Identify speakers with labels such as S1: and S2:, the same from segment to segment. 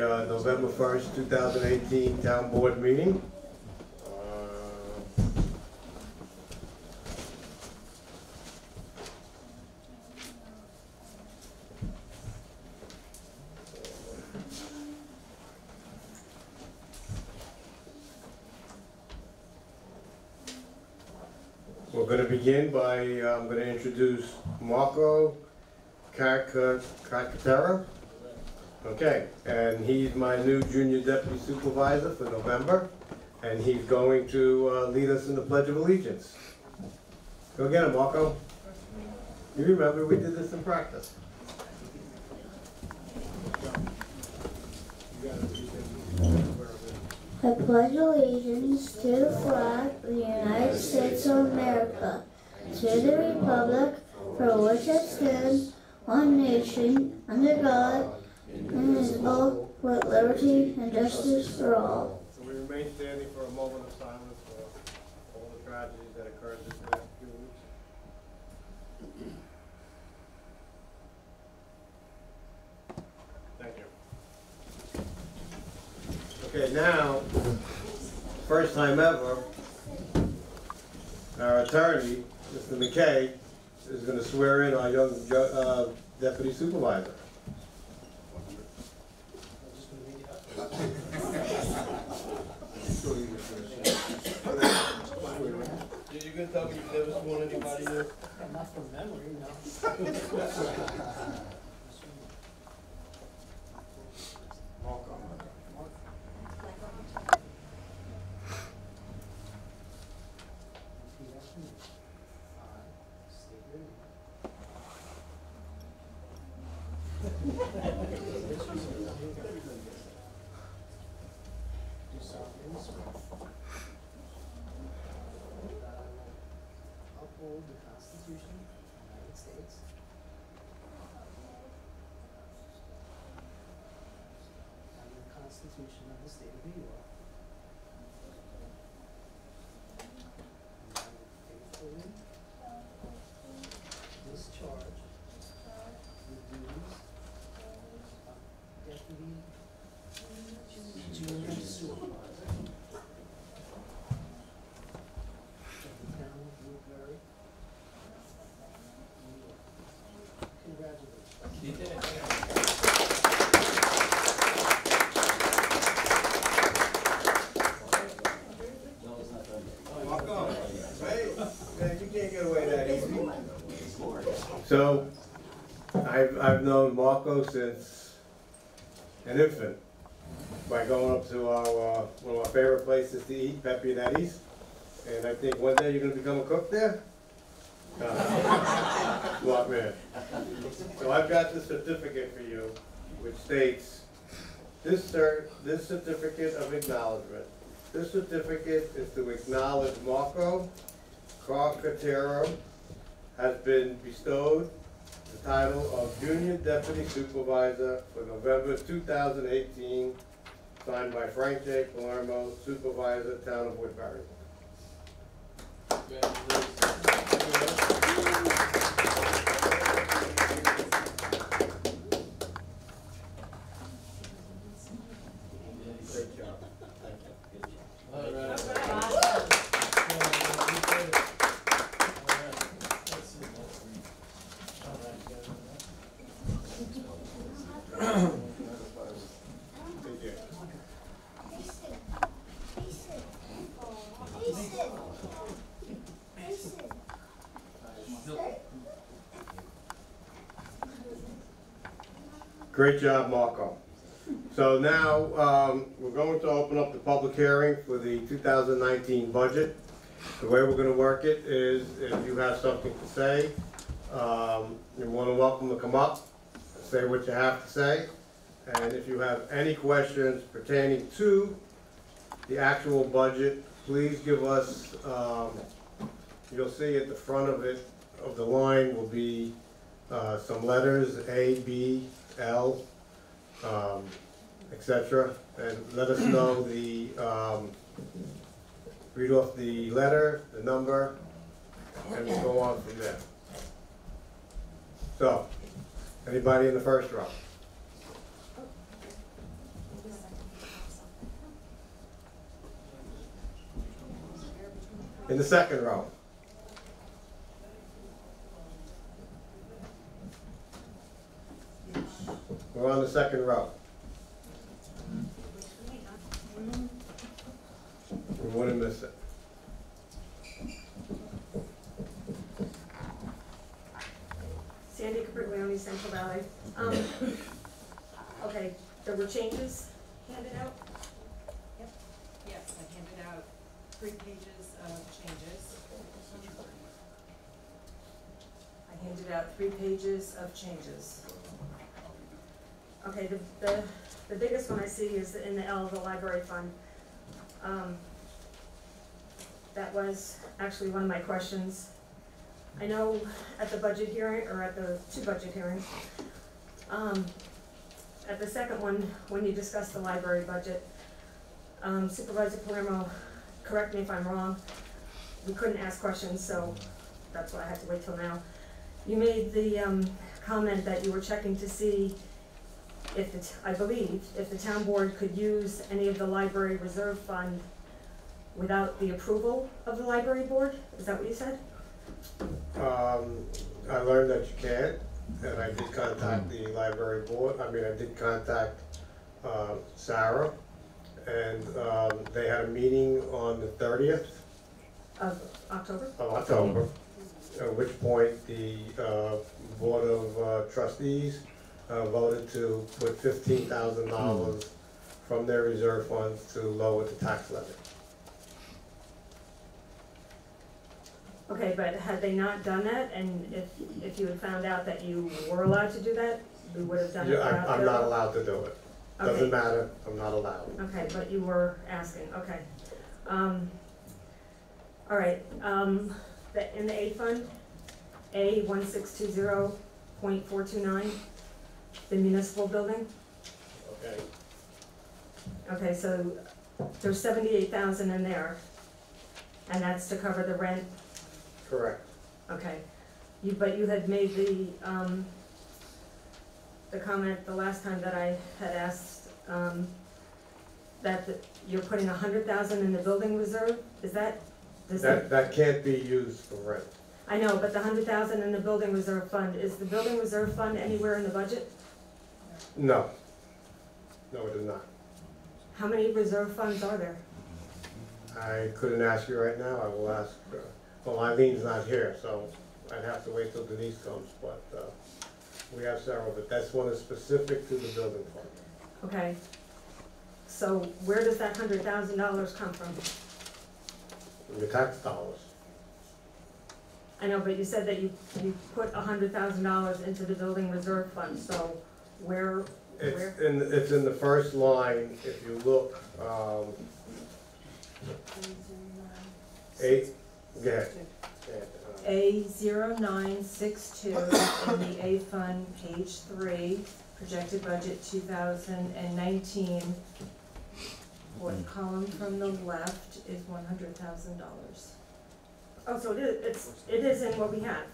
S1: the November 1st, 2018 Town Board meeting. We're going to begin by, I'm going to introduce Marco Carcaterra. Okay, and he's my new junior deputy supervisor for November, and he's going to lead us in the Pledge of Allegiance. Go get him, Marco. You remember we did this in practice.
S2: I pledge allegiance to the flag of the United States of America, to the republic for which it stands, one nation, under God, indivisible, with liberty and justice for all.
S1: So we remain standing for a moment of silence for all the tragedies that occurred this last few weeks. Thank you. Okay, now, first time ever, our attorney, Mr. McKay, is going to swear in our young deputy supervisor. You gonna tell me you've never sworn anybody here?
S3: Not from memory, no. Uphold the Constitution of the United States and the Constitution of the State of New York, and I will faithfully discharge the duties of Deputy Junior Supervisor of the town of Woodbury, New York. Congratulations.
S1: Marco, hey, man, you can't get away that easy. So, I've known Marco since an infant by going up to our one of our favorite places to eat, Pepe and Eddie's. And I think one day you're going to become a cook there? Smart man. So I've got this certificate for you, which states, this certificate of acknowledgement. This certificate is to acknowledge Marco Carcaterra has been bestowed the title of Junior Deputy Supervisor for November 2018, signed by Frank J. Palermo, Supervisor, Town of Woodbury. Great job. Thank you.
S3: All right.
S1: Take care. Great job, Marco. So now we're going to open up the public hearing for the 2019 budget. The way we're going to work it is if you have something to say, you're more than welcome to come up, say what you have to say. And if you have any questions pertaining to the actual budget, please give us, you'll see at the front of it, of the line will be some letters, A, B, L, etc. And let us know the, read off the letter, the number, and we'll go on from there. So, anybody in the first row? In the second row. We're on the second row. We wouldn't miss it.
S4: Sandy Capriglione, Central Valley. Okay, there were changes handed out?
S5: Yes, I handed out 3 pages of changes. I handed out 3 pages of changes.
S4: Okay, the biggest one I see is in the L, the library fund. That was actually one of my questions. I know at the budget hearing, or at the 2 budget hearings, at the second one, when you discussed the library budget, Supervisor Palermo, correct me if I'm wrong, we couldn't ask questions, so that's why I had to wait till now. You made the comment that you were checking to see if I believe, if the town board could use any of the library reserve fund without the approval of the library board? Is that what you said?
S1: I learned that you can't, and I did contact the library board. I did contact Sarah, and they had a meeting on the 30th
S4: Of October?
S1: of October, at which point the Board of Trustees voted to put $15,000 from their reserve funds to lower the tax levy.
S4: Okay, but had they not done that, and if you had found out that you were allowed to do that, we would have done it
S1: Yeah,
S4: without
S1: I'm not allowed to do it.
S4: Okay.
S1: Doesn't matter, I'm not allowed.
S4: Okay, but you were asking, okay. All right, in the A fund, A 1620.429, the municipal building.
S1: Okay.
S4: Okay, so there's 78,000 in there, and that's to cover the rent.
S1: Correct.
S4: Okay, but you had made the comment the last time that I had asked, that you're putting 100,000 in the building reserve, is that?
S1: That can't be used for rent.
S4: I know, but the 100,000 in the building reserve fund, is the building reserve fund anywhere in the budget?
S1: No. No, it is not.
S4: How many reserve funds are there?
S1: I couldn't ask you right now, I will ask, well, Eileen's not here, so I'd have to wait till Denise comes, but we have several, but that's one is specific to the building fund.
S4: Okay, so where does that $100,000 come from?
S1: The tax dollars.
S4: I know, but you said that you put $100,000 into the building reserve fund, so where?
S1: It's in the first line, if you look, 8, go ahead.
S5: A0962 in the A fund, page 3, projected budget 2019. Fourth column from the left is $100,000.
S4: Oh, so it is in what we have.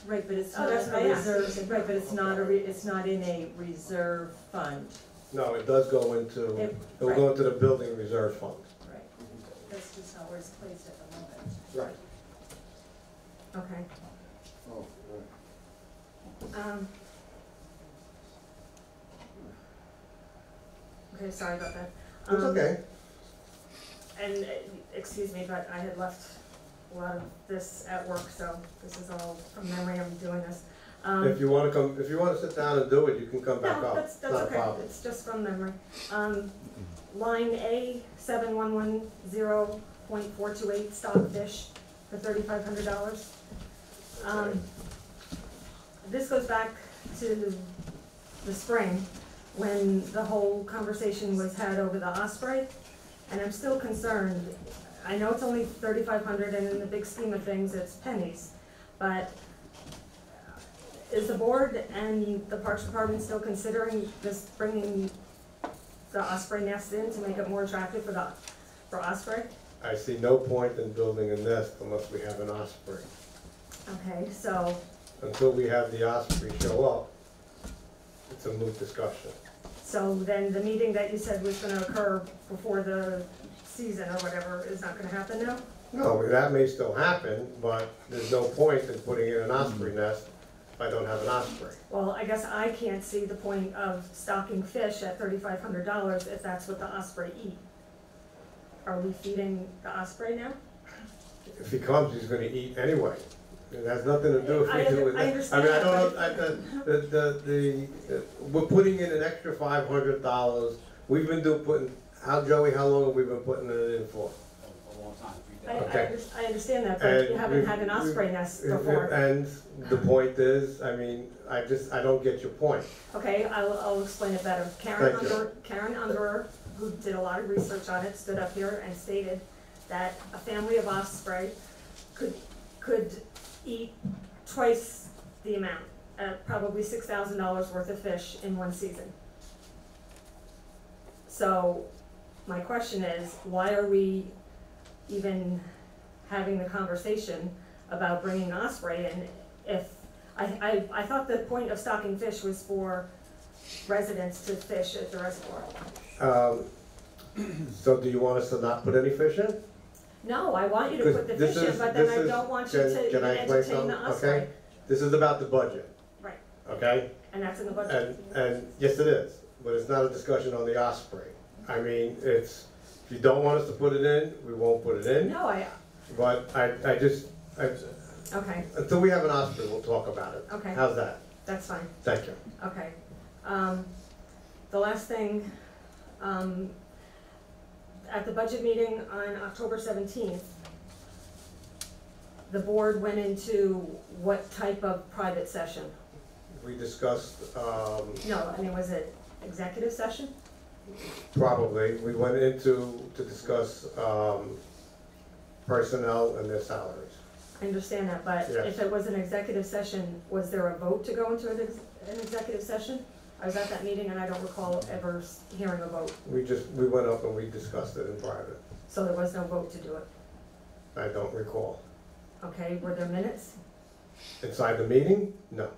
S5: Right, but it's
S4: Oh,
S5: not
S4: that's
S5: a
S4: what I asked.
S5: reserve, right, but it's not it's not in a reserve fund.
S1: No, it does go into,
S5: It-
S1: it'll go into the building reserve fund.
S5: Right. That's just not where it's placed at the moment.
S1: Right.
S4: Okay.
S1: Oh,
S4: Okay, sorry about that.
S1: It's okay.
S4: And, excuse me, but I had left a lot of this at work, so this is all from memory, I'm doing this.
S1: If you wanna sit down and do it, you can come back
S4: No,
S1: up.
S4: that's
S1: Not a
S4: okay,
S1: problem.
S4: it's just from memory. Line A, 7110.428, stockfish for $3,500.
S1: Okay.
S4: This goes back to the spring, when the whole conversation was had over the osprey, and I'm still concerned. I know it's only $3,500, and in the big scheme of things, it's pennies, but is the board and the Parks Department still considering just bringing the osprey nest in to make it more attractive for osprey?
S1: I see no point in building a nest unless we have an osprey.
S4: Okay, so,
S1: Until we have the osprey show up, it's a moot discussion.
S4: so then the meeting that you said was gonna occur before the season or whatever is not gonna happen now?
S1: No, that may still happen, but there's no point in putting in an osprey nest if I don't have an osprey.
S4: Well, I guess I can't see the point of stocking fish at $3,500 if that's what the osprey eat. Are we feeding the osprey now?
S1: If he comes, he's gonna eat anyway. It has nothing to do with
S4: I
S1: me doing that.
S4: understand
S1: I mean, I don't,
S4: that,
S1: we're putting in an extra $500. We've been Joey, how long have we been putting it in for?
S6: A long time.
S1: Okay.
S4: I understand that, but
S1: And
S4: you haven't had an osprey nest before.
S1: And the point is, I mean, I don't get your point.
S4: Okay, I'll explain it better. Karen
S1: Thank you.
S4: Ungerer, who did a lot of research on it, stood up here and stated that a family of osprey could eat twice the amount, probably $6,000 worth of fish in one season. So, my question is, why are we even having the conversation about bringing osprey in if, I thought the point of stocking fish was for residents to fish at the reservoir.
S1: So do you want us to not put any fish in?
S4: No, I want you to put the fish in, but then I don't want you to even entertain the osprey.
S1: Okay, this is about the budget.
S4: Right.
S1: Okay?
S4: And that's in the budget.
S1: And yes, it is, but it's not a discussion on the osprey. I mean, if you don't want us to put it in, we won't put it in.
S4: No,
S1: But
S4: okay,
S1: until we have an osprey, we'll talk about it.
S4: okay,
S1: How's that?
S4: that's fine,
S1: Thank you.
S4: okay. The last thing, at the budget meeting on October 17th, the board went into what type of private session?
S1: We discussed,
S4: No, I mean, was it executive session?
S1: probably, we went into to discuss, personnel and their salaries.
S4: I understand that, but
S1: Yes.
S4: if it was an executive session, was there a vote to go into an executive session? I was at that meeting and I don't recall ever hearing a vote,
S1: We went up and we discussed it in private.
S4: so there was no vote to do it.
S1: I don't recall.
S4: Okay, were there minutes?
S1: Inside the meeting? No.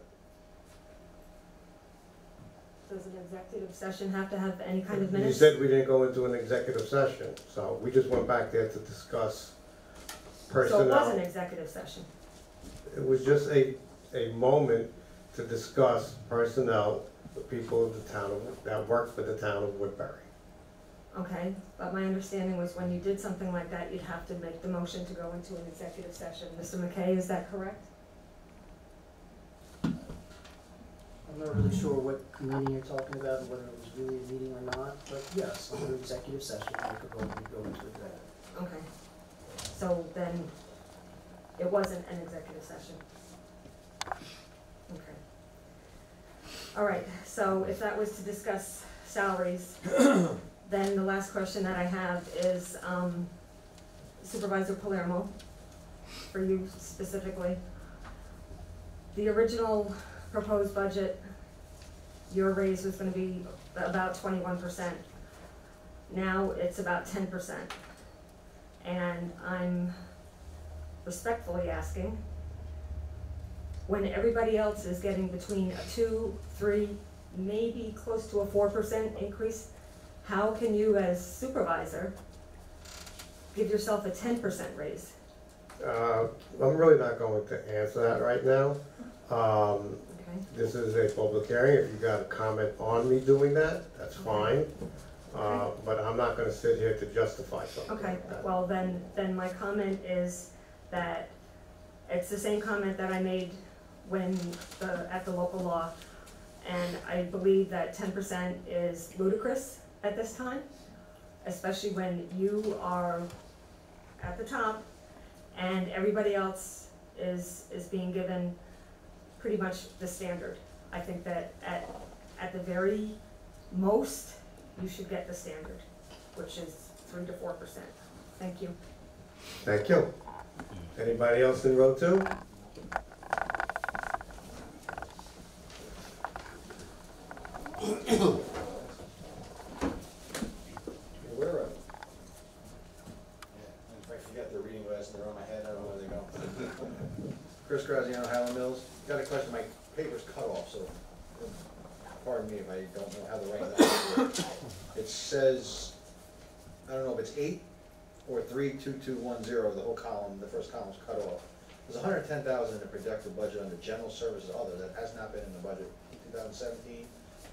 S4: Does an executive session have to have any kind of
S1: You
S4: minutes?
S1: said we didn't go into an executive session, so we just went back there to discuss
S4: So it was an
S1: personnel.
S4: executive session.
S1: It was just a moment to discuss personnel, the people of the town that work for the town of Woodbury.
S4: Okay, but my understanding was when you did something like that, you'd have to make the motion to go into an executive session. Mr. McKay, is that correct?
S3: I'm not really sure what meeting you're talking about, and whether it was really a meeting or not, but yes, under executive session, I could vote to go into executive.
S4: Okay, so then it wasn't an executive session. Okay. All right, so if that was to discuss salaries, then the last question that I have is Supervisor Palermo, for you specifically. The original proposed budget, your raise was gonna be about 21%. Now it's about 10%. And I'm respectfully asking, when everybody else is getting between a 2, 3, maybe close to a 4% increase, how can you as supervisor give yourself a 10% raise?
S1: I'm really not going to answer that right now.
S4: Okay,
S1: This is a public hearing. If you got a comment on me doing that, that's fine. But I'm not gonna sit here to justify something
S4: okay,
S1: like that.
S4: well then my comment is that it's the same comment that I made at the local law. And I believe that 10% is ludicrous at this time, especially when you are at the top and everybody else is being given pretty much the standard. I think that at the very most, you should get the standard, which is 3 to 4%. Thank you.
S1: Thank you. Anybody else in row 2?
S6: Where are they? Yeah, I forget their reading glasses, they're on my head, I don't know where they go. Chris Graziano, Highland Mills. Got a question, my paper's cut off, so pardon me if I don't know how to write that. It says, I don't know if it's 8 or 32210, the whole column, the first column's cut off. There's 110,000 in the projected budget under general services other that has not been in the budget in 2017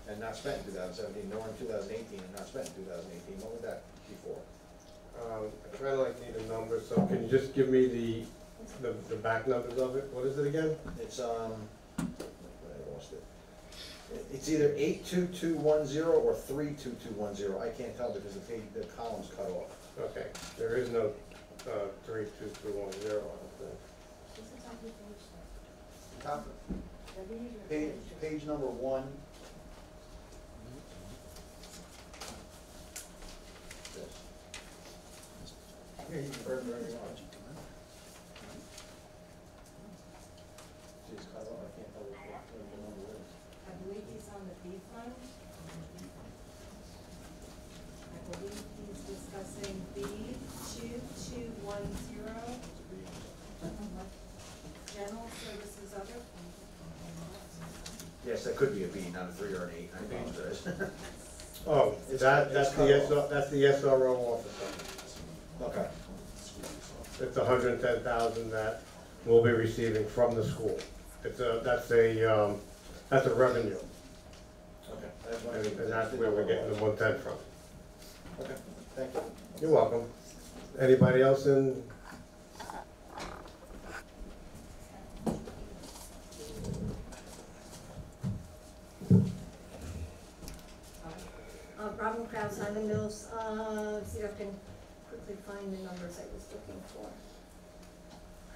S6: and not spent in 2017, nor in 2018 and not spent in 2018. What was that before?
S1: I kinda like need a number, so can you just give me the back numbers of it? What is it again?
S6: It's, I lost it. It's either 82210 or 32210. I can't tell because the column's cut off.
S1: Okay, there is no, 32210, I don't think.
S6: Top, page number 1. This. Here, you can burn wherever you want. See, it's cut off, I can't tell what the number is.
S5: I believe he's on the B fund. I believe he's discussing B 2210. General services other.
S6: Yes, that could be a B, not a 3 or an 8, I apologize.
S1: Oh,
S6: It's
S1: that's
S6: cut
S1: the
S6: off.
S1: that's the SRO officer.
S6: Okay,
S1: It's 110,000 that we'll be receiving from the school. That's a revenue,
S6: okay. That's one
S1: and
S6: of the-
S1: that's where we're getting the 110 from.
S6: Okay, thank you.
S1: You're welcome. Anybody else in?
S4: Robin Kraus, Highland Mills, see if I can quickly find the numbers I was looking for.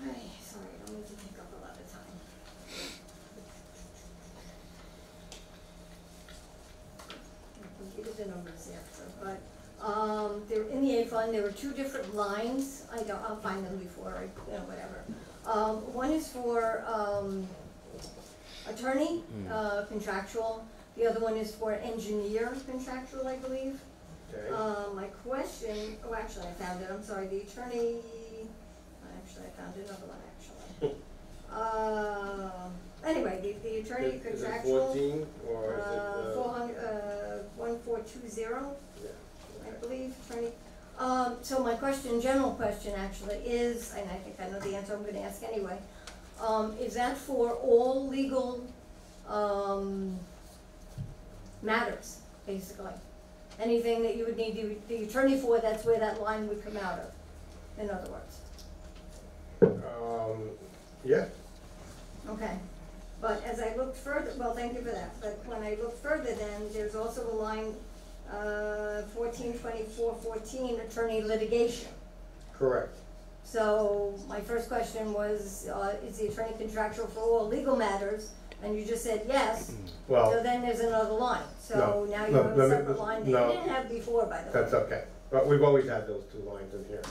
S4: Hi, sorry, I don't need to take up a lot of time. I can give you the numbers there, but, they're in the A fund, there were 2 different lines, I'll find them before, whatever. One is for, attorney, contractual. The other one is for engineer contractual, I believe.
S1: Okay.
S4: My question, oh, actually, I found it, I'm sorry, the attorney, actually, I found another one, actually. Anyway, the attorney
S1: Is it
S4: contractual,
S1: 14 or is it?
S4: 1420,
S1: Yeah.
S4: I believe, attorney. So my question, general question actually is, and I think I know the answer, I'm gonna ask anyway, is that for all legal, matters, basically? Anything that you would need the attorney for, that's where that line would come out of, in other words?
S1: Yeah.
S4: Okay, but as I looked further, well, thank you for that, but when I looked further then, there's also a line, 142414, attorney litigation.
S1: Correct.
S4: So my first question was, is the attorney contractual for all legal matters? And you just said yes, so
S1: Well,
S4: then there's another line. So
S1: No,
S4: now you
S1: no,
S4: have a
S1: let me-
S4: separate line that
S1: no.
S4: you didn't have before, by the way.
S1: that's okay. But we've always had those 2 lines in here.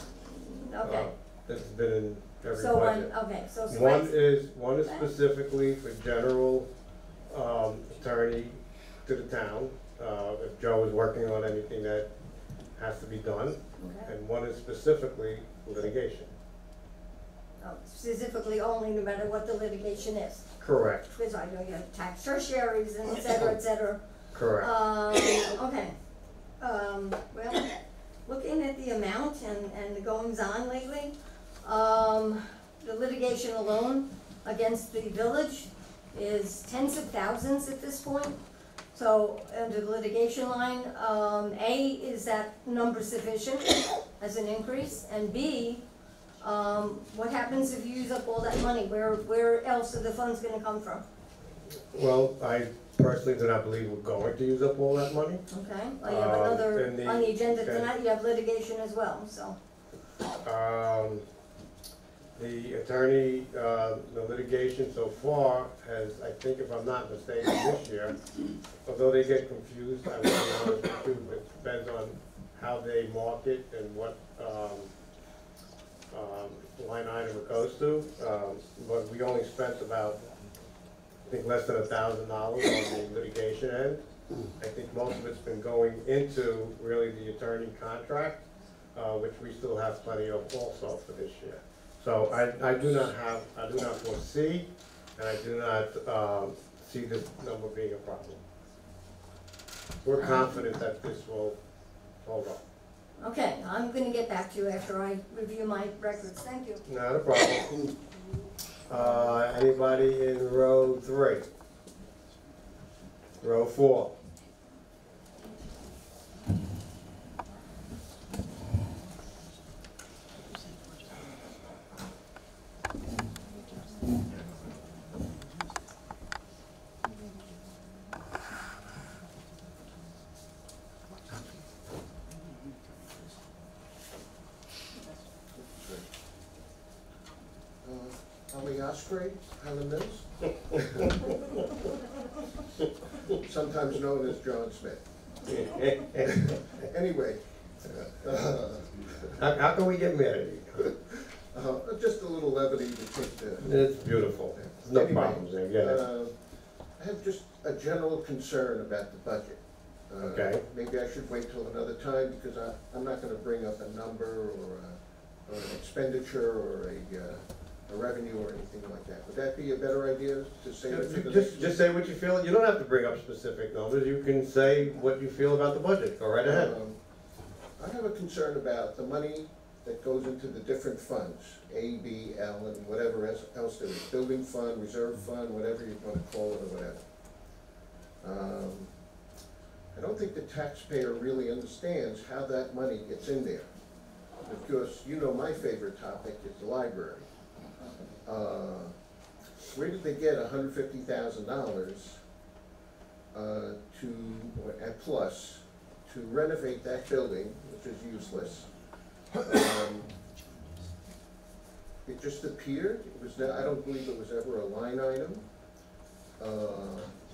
S4: Okay,
S1: It's been in every
S4: so
S1: budget.
S4: so
S1: One
S4: Spence,
S1: is specifically for general attorney to the town, if Joe is working on anything that has to be done,
S4: okay.
S1: and one is specifically litigation.
S4: Specifically only, no matter what the litigation is.
S1: Correct,
S4: Because I know you have tax tertiaries and et cetera, et cetera.
S1: correct.
S4: Okay. Well, looking at the amount and the goings on lately, the litigation alone against the village is tens of thousands at this point. So under the litigation line, A, is that number sufficient as an increase? And B, what happens if you use up all that money? Where else are the funds gonna come from?
S1: Well, I personally do not believe we're going to use up all that money.
S4: Okay, well, you have another,
S1: and the-
S4: on the agenda
S1: okay.
S4: tonight, you have litigation as well, so.
S1: The attorney, the litigation so far has, I think if I'm not mistaken, this year, although they get confused, I will be honest with you, it depends on how they mark it and what, line item it goes to. But we only spent about, I think, less than $1,000 on the litigation end. I think most of it's been going into really the attorney contract, which we still have plenty of also for this year. So I do not foresee, and I do not see this number being a problem. We're confident that this will hold up.
S7: Okay, I'm gonna get back to you after I review my records, thank you.
S1: Not a problem. Anybody in row 3? Row 4?
S8: On the Osprey, Highland Mills, sometimes known as John Smith. Anyway,
S1: How can we get mad at you?
S8: just a little levity to take the.
S1: It's beautiful. No
S8: Anyway,
S1: problems there, get it.
S8: I have just a general concern about the budget.
S1: Okay.
S8: Maybe I should wait till another time, because I'm not gonna bring up a number or an expenditure or a revenue or anything like that. Would that be a better idea to say it for the next?
S1: Just say what you feel. You don't have to bring up specific numbers. You can say what you feel about the budget. Go right ahead.
S8: I have a concern about the money that goes into the different funds, A, B, L, and whatever else there is, building fund, reserve fund, whatever you want to call it or whatever. I don't think the taxpayer really understands how that money gets in there. Because, you know, my favorite topic is the library. Where did they get $150,000 and plus to renovate that building, which is useless? It just appeared. It was. I don't believe it was ever a line item.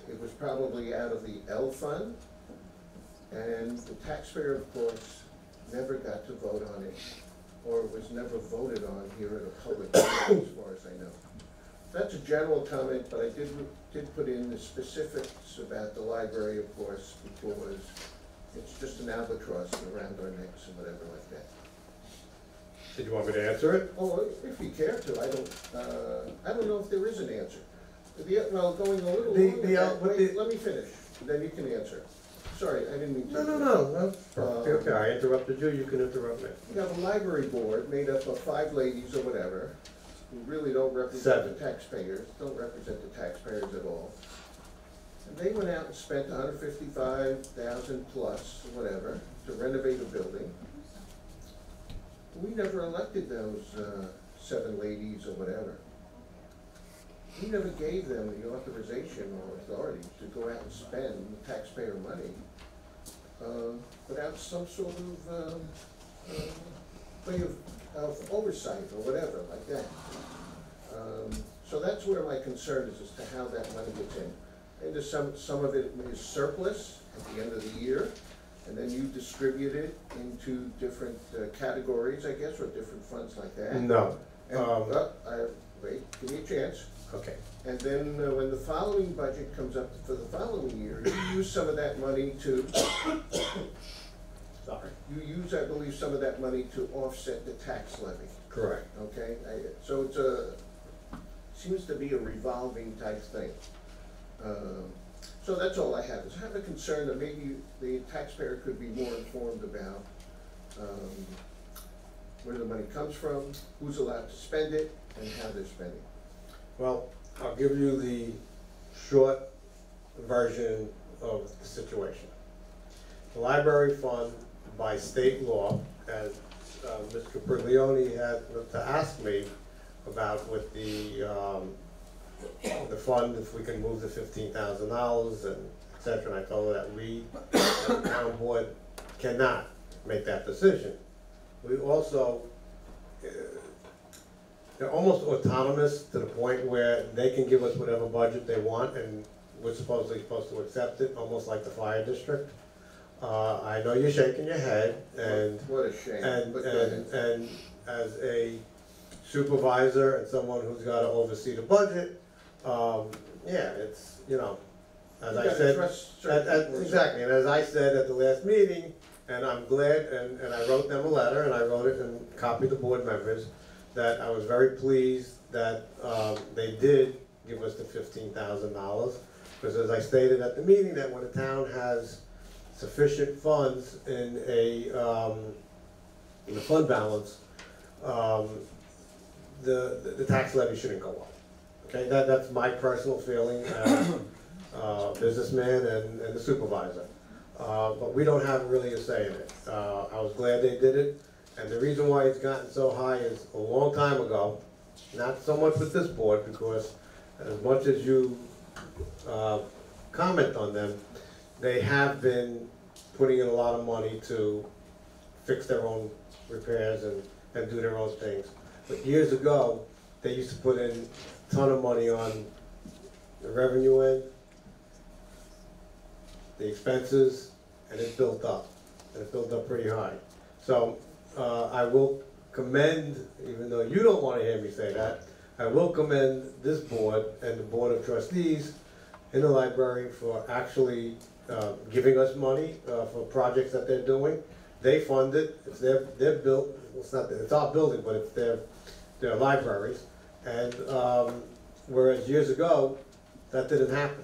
S8: It was probably out of the L fund, and the taxpayer, of course, never got to vote on it, or was never voted on here at a public meeting, as far as I know. That's a general comment, but I did put in the specifics about the library, of course, because it's just an albatross around our necks and whatever like that.
S1: Did you want me to answer it?
S8: Oh, if you care to, I don't know if there is an answer. Well, going a little longer, wait, let me finish, then you can answer. Sorry, I didn't mean to.
S1: No. Okay, I interrupted you, you can interrupt me.
S8: You have a library board made up of 5 ladies or whatever, who really don't represent
S1: 7.
S8: the taxpayers, don't represent the taxpayers at all. And they went out and spent $155,000 plus, or whatever, to renovate a building. We never elected those 7 ladies or whatever. We never gave them the authorization or authority to go out and spend taxpayer money without some sort of way of oversight or whatever like that. So that's where my concern is as to how that money gets in. And some of it is surplus at the end of the year, and then you distribute it into different categories, I guess, or different funds like that.
S1: No.
S8: And, wait, give me a chance.
S1: Okay.
S8: And then when the following budget comes up for the following year, you use some of that money to,
S1: Sorry.
S8: you use, I believe, some of that money to offset the tax levy,
S1: Correct.
S8: okay? So it's seems to be a revolving type thing. So that's all I have, is I have a concern that maybe the taxpayer could be more informed about where the money comes from, who's allowed to spend it, and how they're spending.
S1: Well, I'll give you the short version of the situation. The library fund, by state law, as Mr. Berlione had to ask me about with the fund, if we can move the $15,000 and et cetera, and I told her that we, the town board, cannot make that decision. We also, they're almost autonomous to the point where they can give us whatever budget they want, and we're supposed to accept it, almost like the fire district. I know you're shaking your head, and
S8: What a shame.
S1: and as a supervisor and someone who's got to oversee the budget, yeah, it's, you know, as I said, exactly, and as I said at the last meeting, and I'm glad, and I wrote them a letter, and I wrote it and copied the board members, that I was very pleased that they did give us the $15,000, because as I stated at the meeting, that when a town has sufficient funds in a in the fund balance, the tax levy shouldn't go up. Okay, that's my personal feeling as businessman and the supervisor. But we don't have really a say in it. I was glad they did it, and the reason why it's gotten so high is a long time ago, not so much with this board, because as much as you comment on them, they have been putting in a lot of money to fix their own repairs and do their own things. But years ago, they used to put in a ton of money on the revenue end, the expenses, and it built up. And it built up pretty high. So I will commend, even though you don't want to hear me say that, I will commend this board and the Board of Trustees in the library for actually giving us money for projects that they're doing. They fund it. It's their built. It's our building, but it's their libraries. And whereas years ago, that didn't happen.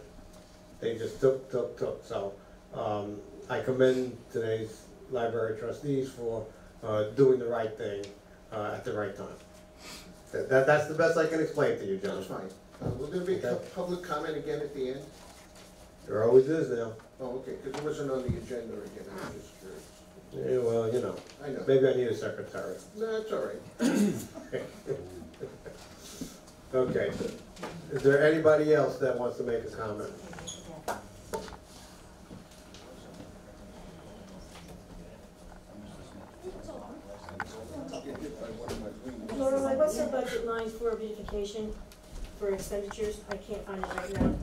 S1: They just took. So I commend today's library trustees for doing the right thing at the right time. That's the best I can explain to you, John.
S8: That's fine. Will there be a public comment again at the end?
S1: There always is now.
S8: Oh, okay, because it wasn't on the agenda again, I was just curious.
S1: Yeah, well, you know.
S8: I know.
S1: Maybe I need a secretary.
S8: No, that's all right.
S1: Okay. Is there anybody else that wants to make a comment?
S7: Lorelei, what's the budget line for beautification for expenditures? I can't find it right now.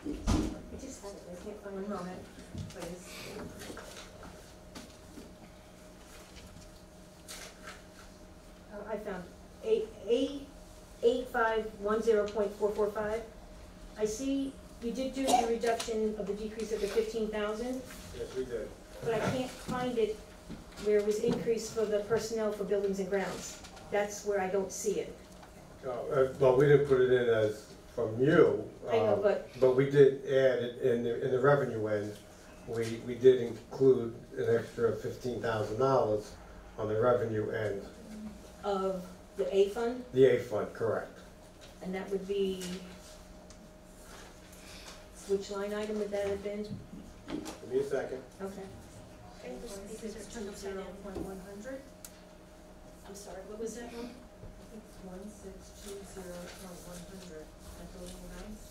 S7: I just had it, I can't find it.
S5: One moment, please.
S7: I found 8510.445. I see you did do the reduction of the decrease of the 15,000,
S1: Yes, we did.
S7: but I can't find it where it was increased for the personnel for buildings and grounds. That's where I don't see it.
S1: Well, we didn't put it in as from you.
S7: I know, but
S1: But we did add it in the revenue end. We did include an extra $15,000 on the revenue end.
S7: of the A fund,
S1: The A fund, correct.
S7: and that would be, which line item would that have been?
S1: Give me a second.
S7: Okay.
S5: I'm sorry, what was that one? I think 1620.100, at building grounds.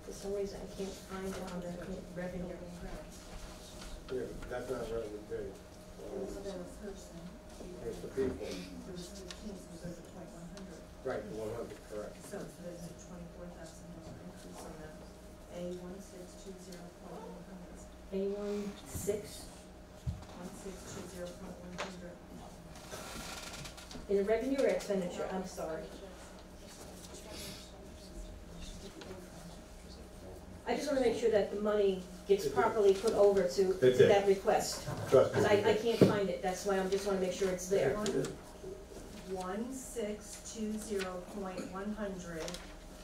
S7: For some reason, I can't find it on the revenue.
S5: Building grounds.
S1: Yeah, that's not revenue big.
S5: So there was person.
S1: It's the people.
S5: There was 15, so there's a .100.
S1: Right, 100, correct.
S5: So there's a $24,000 increase on that. A1620.100.
S7: Anyone, 6?
S5: 1620.100.
S7: In the revenue or expenditure? I'm sorry. I just wanna make sure that the money gets properly put over to
S1: It did.
S7: that request.
S1: Trust me.
S7: Because I can't find it, that's why I just wanna make sure it's there.
S5: 1620.100,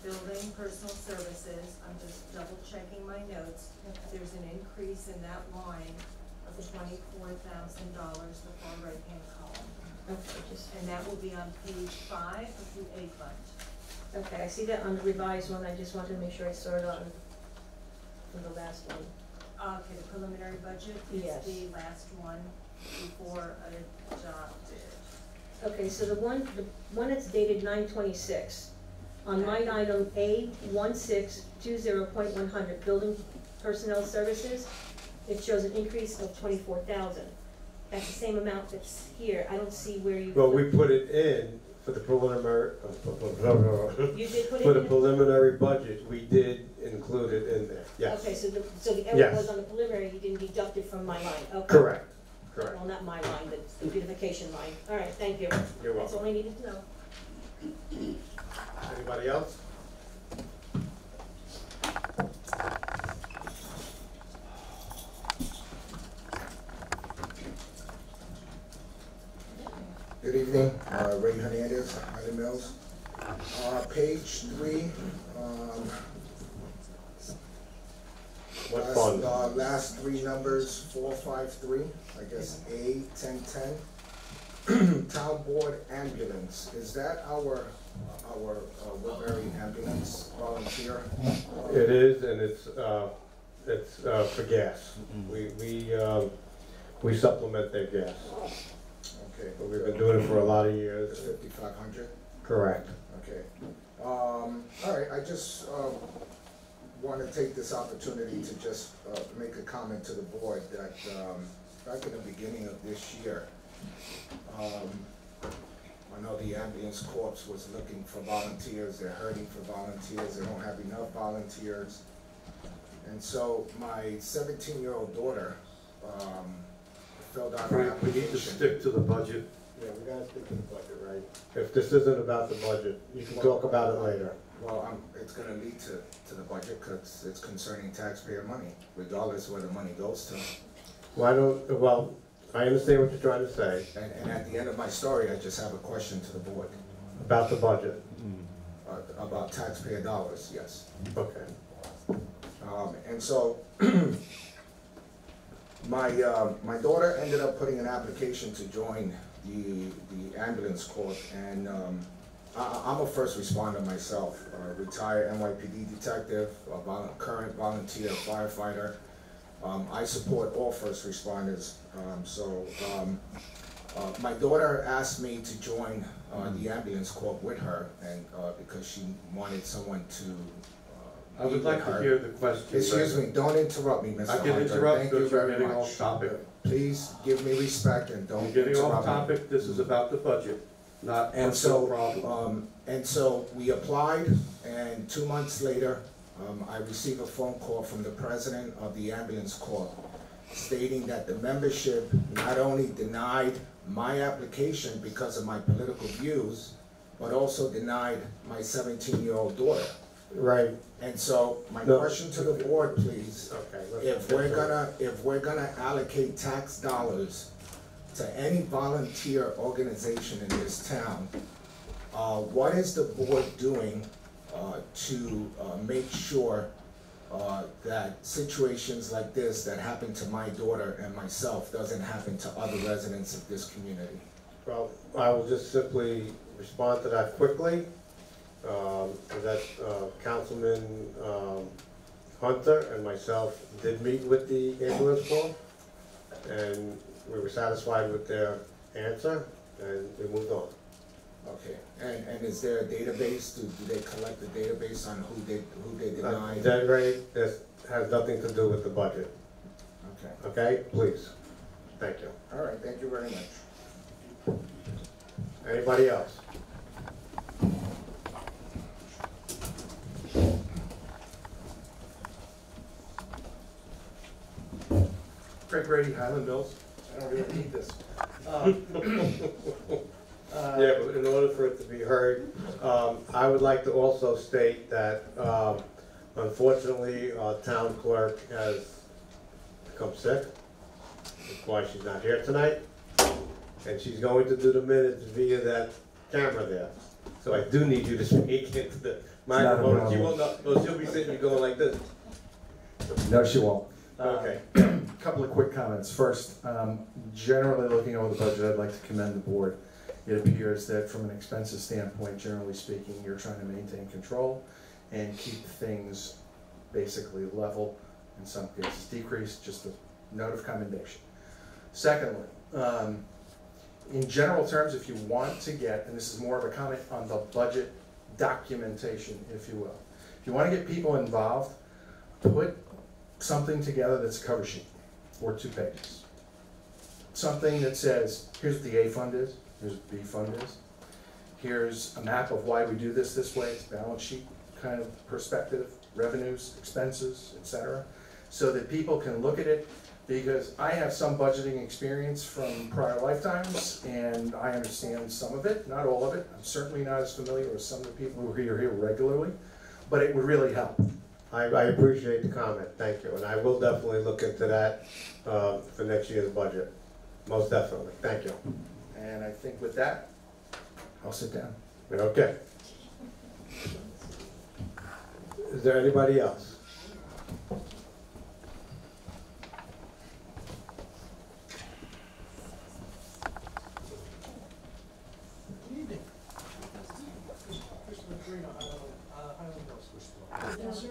S5: building personal services, I'm just double checking my notes. There's an increase in that line of $24,000, the far right-hand column.
S7: Okay, just,
S5: And that will be on page 5 of the A fund.
S7: okay, I see that on the revised one, I just wanted to make sure I saw it on, from the last one.
S5: Okay, the preliminary budget
S7: Yes.
S5: is the last one before adopted.
S7: Okay, so the one that's dated 9/26, on line item A 1620.100, building personnel services, it shows an increase of 24,000. That's the same amount that's here, I don't see where you.
S1: Well, we put it in for the preliminary,
S7: You did put it
S1: for the
S7: in?
S1: preliminary budget, we did include it in there, yes.
S7: Okay, so the error
S1: Yes.
S7: was on the preliminary, you didn't deduct it from my line, okay.
S1: Correct, correct.
S7: Well, not my line, but the beautification line. All right, thank you.
S1: You're
S7: That's all
S1: welcome.
S7: I needed to know.
S1: Anybody else?
S9: Good evening.
S8: Ray Hernandez, Highland Mills. Page 3,
S1: What fund?
S8: last three numbers, 453, I guess A 1010. Town Board Ambulance, is that our Woodbury ambulance volunteer?
S1: It is, and it's for gas. We supplement their gas.
S8: Okay.
S1: But we've been doing it for a lot of years.
S8: 5,500?
S1: Correct.
S8: Okay. All right, I just want to take this opportunity to just make a comment to the board that back in the beginning of this year, I know the ambulance corps was looking for volunteers, they're hurting for volunteers, they don't have enough volunteers. And so my 17-year-old daughter filled out an
S9: Frank, we
S8: application.
S9: need to stick to the budget.
S1: Yeah, we gotta stick to the budget, right? If this isn't about the budget, you can talk about it later.
S8: Well, it's gonna lead to the budget because it's concerning taxpayer money, regardless where the money goes to.
S1: Well, I understand what you're trying to say
S8: And at the end of my story, I just have a question to the board
S1: about the budget.
S8: about taxpayer dollars, yes.
S1: Okay.
S8: And so, my daughter ended up putting an application to join the ambulance corps, and I'm a first responder myself, retired NYPD detective, current volunteer firefighter. I support all first responders. My daughter asked me to join the ambulance corps with her, and because she wanted someone to
S9: I would like to hear the question.
S8: Excuse me, don't interrupt me, Mr. Hunter.
S9: I can interrupt
S8: Thank you
S9: because you're
S8: very
S9: getting
S8: much.
S9: off topic.
S8: Please give me respect and don't
S9: You're
S8: interrupt me.
S9: getting off topic, this is about the budget, not
S8: And
S9: personal
S8: so,
S9: problem.
S8: and so we applied, and 2 months later, I received a phone call from the president of the ambulance corps stating that the membership not only denied my application because of my political views, but also denied my 17-year-old daughter.
S1: Right.
S8: And so, my
S1: No.
S8: question to the board, please,
S1: Okay.
S8: if we're gonna allocate tax dollars to any volunteer organization in this town, what is the board doing to make sure that situations like this that happen to my daughter and myself doesn't happen to other residents of this community?
S1: Well, I will just simply respond to that quickly. That Councilman Hunter and myself did meet with the ambulance corps, and we were satisfied with their answer, and we moved on.
S8: Okay, and is there a database, do they collect a database on who they denied?
S1: That rate, this has nothing to do with the budget,
S8: Okay,
S1: okay? Please. Thank you.
S8: all right, thank you very much.
S1: Anybody else?
S10: Craig Brady, Highland Mills. I don't really need this.
S1: Yeah, but in order for it to be heard, I would like to also state that unfortunately, our town clerk has become sick. That's why she's not here tonight. And she's going to do the minutes via that camera there. So I do need you to speak into the microphone. She won't know, well, she'll be sitting here going like this.
S10: No, she won't.
S1: Okay.
S10: Couple of quick comments. First, generally looking over the budget, I'd like to commend the board. It appears that from an expenses standpoint, generally speaking, you're trying to maintain control and keep things basically level, in some cases decrease, just a note of commendation. Secondly, in general terms, if you want to get, and this is more of a comment on the budget documentation, if you will, if you want to get people involved, put something together that's a cover sheet, or 2 pages. Something that says, here's what the A fund is, here's what the B fund is, here's a map of why we do this way, it's balance sheet kind of perspective, revenues, expenses, etc., so that people can look at it, because I have some budgeting experience from prior lifetimes, and I understand some of it, not all of it. I'm certainly not as familiar with some of the people who are here regularly, but it would really help.
S1: I appreciate the comment, thank you, and I will definitely look into that for next year's budget, most definitely, thank you.
S10: And I think with that, sit down.
S1: Okay. Is there anybody else?
S3: Good evening. Christopher Carino, Highland Hills.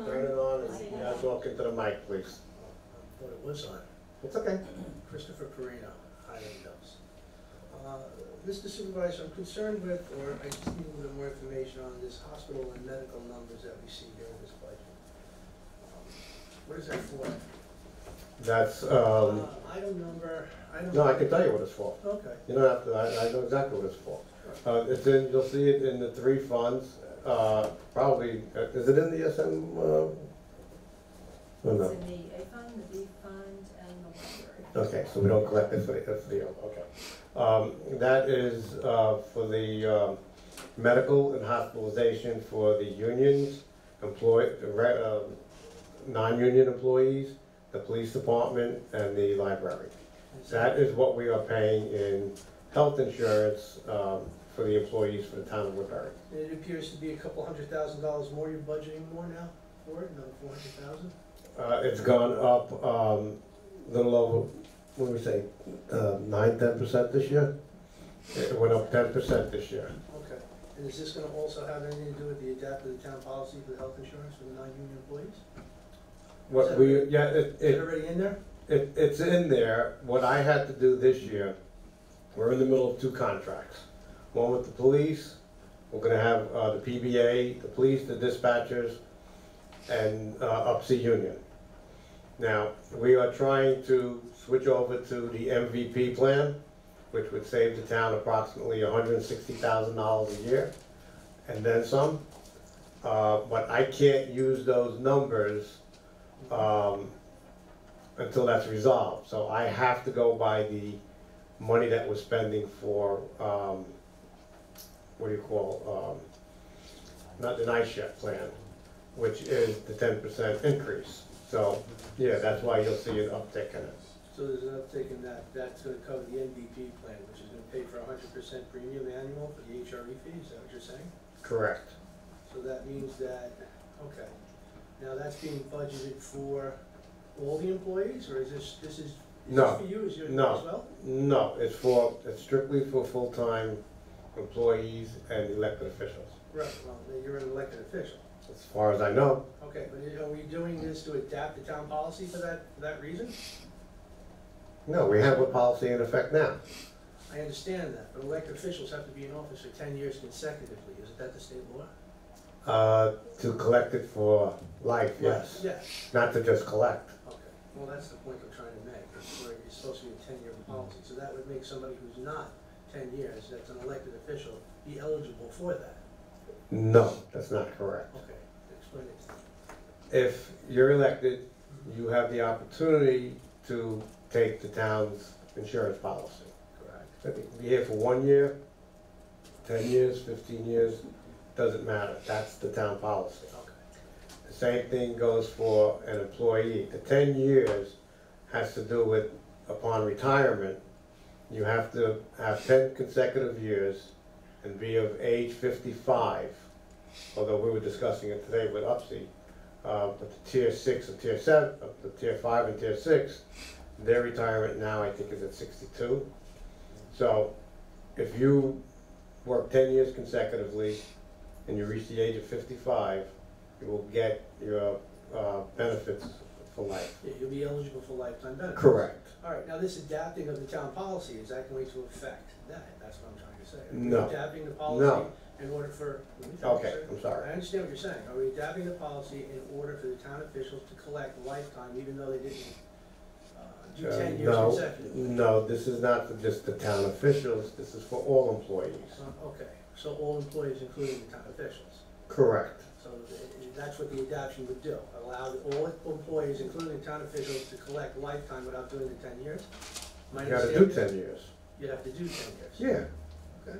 S1: Turn it on and you guys walk into the mic, please.
S3: Thought it was on.
S1: It's okay.
S3: Christopher Carino, Highland Hills. Mr. Supervisor, I'm concerned with, or I just need a little bit more information on this hospital and medical numbers that we see here in this budget. What is that for?
S1: That's,
S3: Item number,
S1: no, I can tell you what it's for.
S3: Okay.
S1: You don't have to, I know exactly what it's for. It's in, you'll see it in the three funds, probably, is it in the SM, oh no?
S5: It's in the A fund, the B fund, and the library.
S1: Okay, so we don't collect it for the, okay. That is, for the, medical and hospitalization for the unions, non-union employees, the police department, and the library. That is what we are paying in health insurance, for the employees for the town of Woodbury.
S3: It appears to be a couple $100,000 more, you're budgeting more now for it, another 400,000?
S1: It's gone up, a little over, what do we say, 9–10% this year? It went up 10% this year.
S3: Okay, and is this gonna also have anything to do with the adapt to the town policy for the health insurance for the non-union employees?
S1: What we, yeah,
S3: Is it already in there?
S1: it's in there. What I had to do this year, we're in the middle of two contracts. One with the police, we're gonna have the PBA, the police, the dispatchers, and UPSI union. Now, we are trying to switch over to the MVP plan, which would save the town approximately $160,000 a year, and then some. But I can't use those numbers until that's resolved. So I have to go by the money that we're spending for, what do you call, not the night shift plan, which is the 10% increase. So, yeah, that's why you'll see an uptick in it.
S3: So there's an uptick in that, that's gonna cover the MVP plan, which is gonna pay for 100% premium annual for the HRE fee, is that what you're saying?
S1: Correct.
S3: So that means that, okay, now that's being budgeted for all the employees, or is this
S1: No.
S3: for you, is yours as
S1: No.
S3: well?
S1: No, it's strictly for full-time employees and elected officials,
S3: Right, well, then you're an elected official.
S1: as far as I know.
S3: Okay, but are we doing this to adapt the town policy for that reason?
S1: No, we have a policy in effect now.
S3: I understand that, but elected officials have to be in office for 10 years consecutively, isn't that the state law?
S1: To collect it for life, yes.
S3: Yes,
S1: Not to just collect.
S3: okay, well, that's the point I'm trying to make, it's where you're supposed to be a 10-year policy, so that would make somebody who's not 10 years, that's an elected official, be eligible for that.
S1: No, that's not correct.
S3: Okay, explain it to me.
S1: If you're elected, you have the opportunity to take the town's insurance policy.
S3: Correct.
S1: Be here for 1 year, 10 years, 15 years, doesn't matter, that's the town policy.
S3: Okay.
S1: The same thing goes for an employee. The 10 years has to do with upon retirement, you have to have 10 consecutive years and be of age 55, although we were discussing it today with UPSI, but the tier 6 and tier 7, the tier 5 and tier 6, their retirement now I think is at 62. So if you work 10 years consecutively and you reach the age of 55, you will get your benefits for life.
S3: Yeah, you'll be eligible for lifetime benefits.
S1: Correct.
S3: All right, now this adapting of the town policy, is that going to affect that? That's what I'm trying to say. Are we
S1: No.
S3: adapting the policy
S1: No.
S3: in order for, let me finish,
S1: Okay,
S3: sir.
S1: I'm sorry.
S3: I understand what you're saying. Are we adapting the policy in order for the town officials to collect lifetime, even though they didn't do 10 years
S1: No,
S3: consecutively?
S1: no, this is not for just the town officials, this is for all employees.
S3: Okay, so all employees, including the town officials.
S1: Correct.
S3: So that's what the adoption would do, allow all employees, including town officials, to collect lifetime without doing the 10 years? My
S1: You gotta do
S3: understanding is
S1: 10 years.
S3: you'd have to do 10 years.
S1: Yeah.
S3: Okay.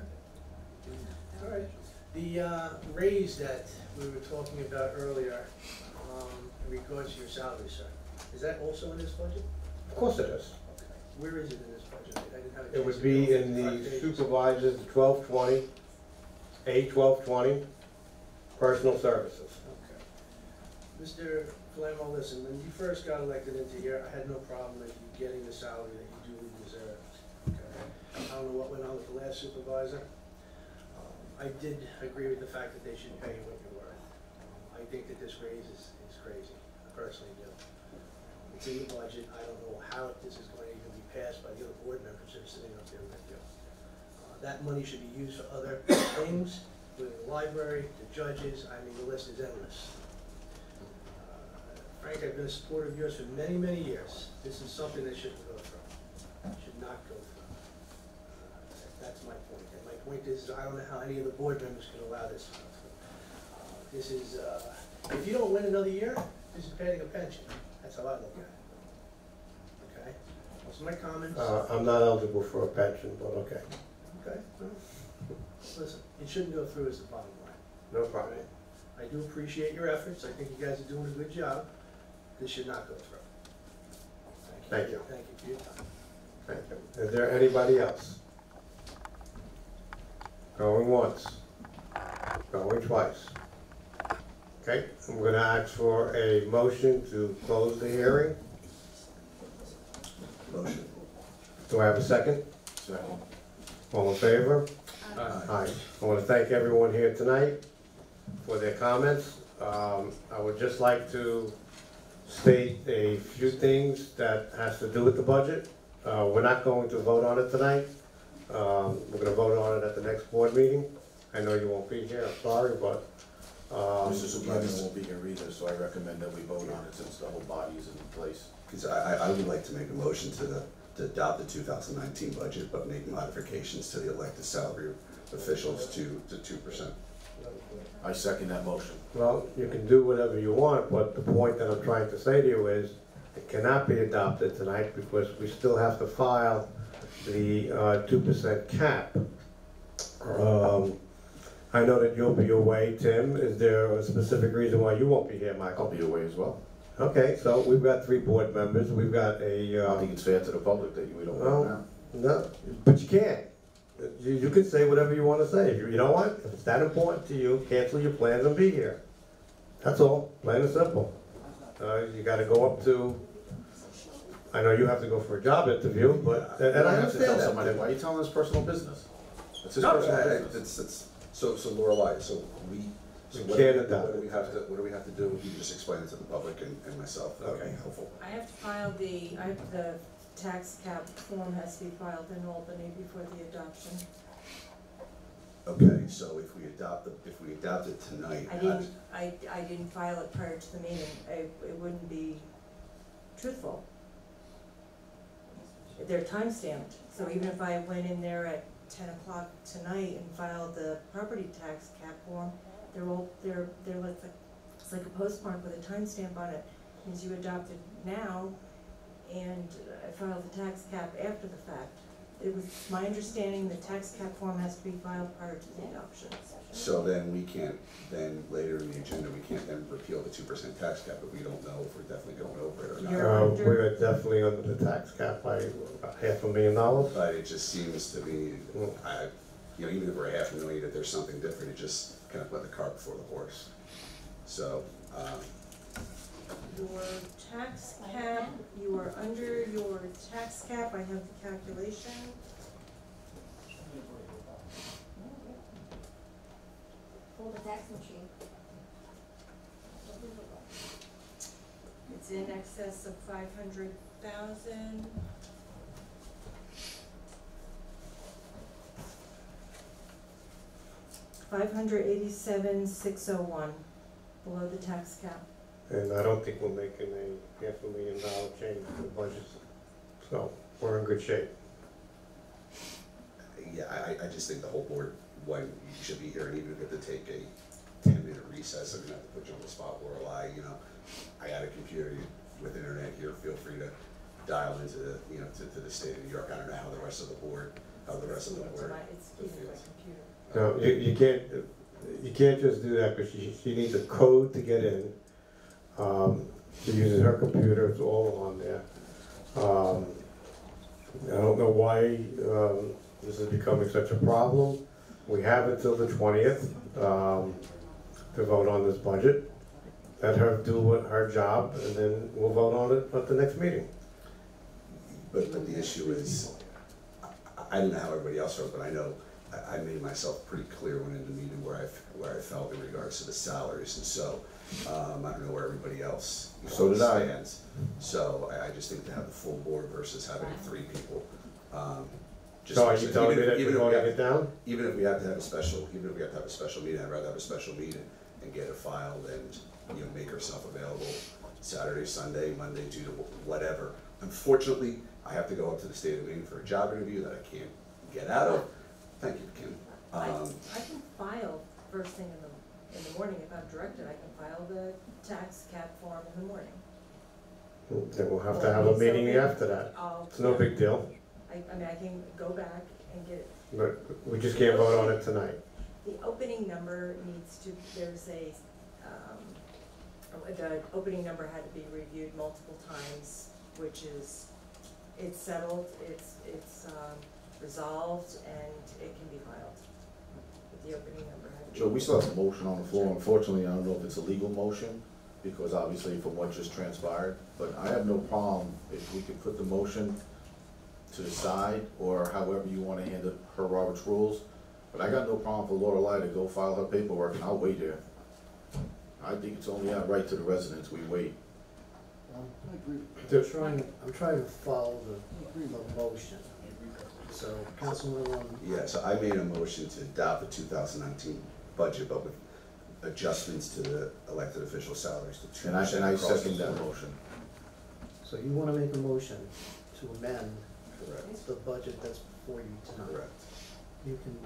S3: All right. The raise that we were talking about earlier, in regards to your salary, sir, is that also in this budget?
S1: Of course it is.
S3: Okay. Where is it in this budget? I didn't have a
S1: It
S3: chance
S1: would
S3: to
S1: be
S3: go
S1: in
S3: through
S1: the
S3: 5 pages.
S1: supervisors, the 1220, A1220, personal services.
S3: Okay. Mr. Palermo, listen, when you first got elected into here, I had no problem with you getting the salary that you duly deserved. Okay? I don't know what went on with the last supervisor. I did agree with the fact that they should pay you what you're worth. I think that this raise is crazy, I personally do. It's in the budget, I don't know how this is going to even be passed by the other board members that are sitting up there with you. That money should be used for other things, including the library, the judges, I mean, the list is endless. Frank, I've been a supporter of yours for many, many years. This is something that shouldn't go through, should not go through. That's my point, and my point is, I don't know how any of the board members can allow this to go through. This is, if you don't win another year, this is paying a pension. That's how I look at it. Okay? Those are my comments.
S1: I'm not eligible for a pension, but okay,
S3: Okay? Well, listen, it shouldn't go through as the bottom line.
S1: no problem.
S3: I do appreciate your efforts. I think you guys are doing a good job. This should not go through.
S1: Thank you.
S3: Thank you for your time.
S1: Thank you. Is there anybody else? Going once, going twice. Okay, I'm gonna ask for a motion to close the hearing.
S9: Motion.
S1: Do I have a second?
S9: Second.
S1: All in favor?
S9: Aye.
S1: Aye. I want to thank everyone here tonight for their comments. I would just like to state a few things that has to do with the budget. We're not going to vote on it tonight. We're going to vote on it at the next board meeting. I know you won't be here, I'm sorry, but
S11: Mr. Superintendent won't be here either, so I recommend that we vote on it since the whole body is in place.
S12: Because I would like to make a motion to adopt the 2019 budget, but make modifications to the elected salary officials to 2%.
S11: I second that motion.
S1: well, you can do whatever you want, but the point that I'm trying to say to you is it cannot be adopted tonight because we still have to file the 2% cap. I know that you'll be away, Tim. Is there a specific reason why you won't be here, Michael?
S11: I'll be away as well.
S1: Okay, so we've got 3 board members. We've got a.
S11: I think it's fair to the public that we don't
S1: No,
S11: vote now.
S1: no, but you can't. You can say whatever you want to say. You know what? If it's that important to you, cancel your plans and be here. That's all, plain and simple. You gotta go up to, I know you have to go for a job interview, but,
S11: You
S1: and
S11: don't
S1: I
S11: have to tell
S1: understand
S11: somebody,
S1: that.
S11: why are you telling us personal business? It's his
S1: No,
S11: personal business.
S12: It's, so Lorelei, so we. So
S1: You
S12: what
S1: can't
S12: do
S1: adopt
S12: what do we have to, what do we have to do? You just explain it to the public and myself, that would be helpful.
S5: I have to file the tax cap form has to be filed in Albany before the adoption.
S12: Okay, so if we adopt it tonight.
S5: I didn't file it prior to the meeting, it wouldn't be truthful. They're time-stamped, so even if I went in there at 10 o'clock tonight and filed the property tax cap form, they're like, it's like a postmark with a timestamp on it. Means you adopted now, and I filed the tax cap after the fact. It was my understanding the tax cap form has to be filed prior to the adoption.
S12: So then we can't, then later in the agenda, we can't then repeal the 2% tax cap if we don't know if we're definitely going over it or not.
S5: You're under-
S1: We're definitely under the tax cap by about $500,000.
S12: But it just seems to me, even if we're $500,000, if there's something different, it just kind of put the cart before the horse. So,
S5: Your tax cap, you are under your tax cap, I have the calculation.
S7: Hold the tax machine.
S5: It's in excess of 500,000. $587,601, below the tax cap.
S1: And I don't think we're making a $500,000 change to the budget. So we're in good shape.
S12: yeah, I just think the whole board, when you should be here, and even if you have to take a 10-minute recess, I'm gonna have to put you on the spot, Lorelei, I got a computer with internet here, feel free to dial into the, to the state of New York. I don't know how the rest of the board,
S5: It's keyed to my computer.
S1: No, you can't just do that because she needs a code to get in. She uses her computer, it's all on there. I don't know why this is becoming such a problem. We have until the 20th to vote on this budget. Let her do her job, and then we'll vote on it at the next meeting.
S12: But the issue is, I don't know how everybody else felt, but I know I made myself pretty clear when in the meeting where I felt in regards to the salaries, and so I don't know where everybody else
S11: So did I.
S12: stands. So I just think to have the full board versus having 3 people.
S1: So are you telling me that you're voting it down?
S12: Even if we have to have a special, meeting, I'd rather have a special meeting and get it filed and, make herself available Saturday, Sunday, Monday, Tuesday, whatever. Unfortunately, I have to go up to the state of Maine for a job interview that I can't get out of. Thank you, Kim.
S5: I can file first thing in the morning if I'm directed. I can file the tax cap form in the morning.
S1: Then we'll have to have a meeting after that. It's no big deal,
S5: I mean, I can go back and get it.
S1: but we just can't vote on it tonight.
S5: The opening number needs to, the opening number had to be reviewed multiple times, which is, it's settled, it's resolved, and it can be filed. But the opening number had to be.
S11: Joe, we still have a motion on the floor. Unfortunately, I don't know if it's a legal motion, because obviously from what just transpired, but I have no problem if we could put the motion to the side, or however you wanna handle her Robert's rules. But I got no problem for Lorelei to go file her paperwork, and I'll wait here. I think it's only our right to the residents, we wait.
S3: I'm trying to follow the motion. So, Councilman,
S12: Yeah, so I made a motion to adopt the 2019 budget, but with adjustments to the elected official salaries to 2%
S11: And I
S12: across the
S11: second that
S12: board.
S11: motion.
S3: so you wanna make a motion to amend
S12: Correct,
S3: the budget that's before you tonight?
S12: correct.
S3: You can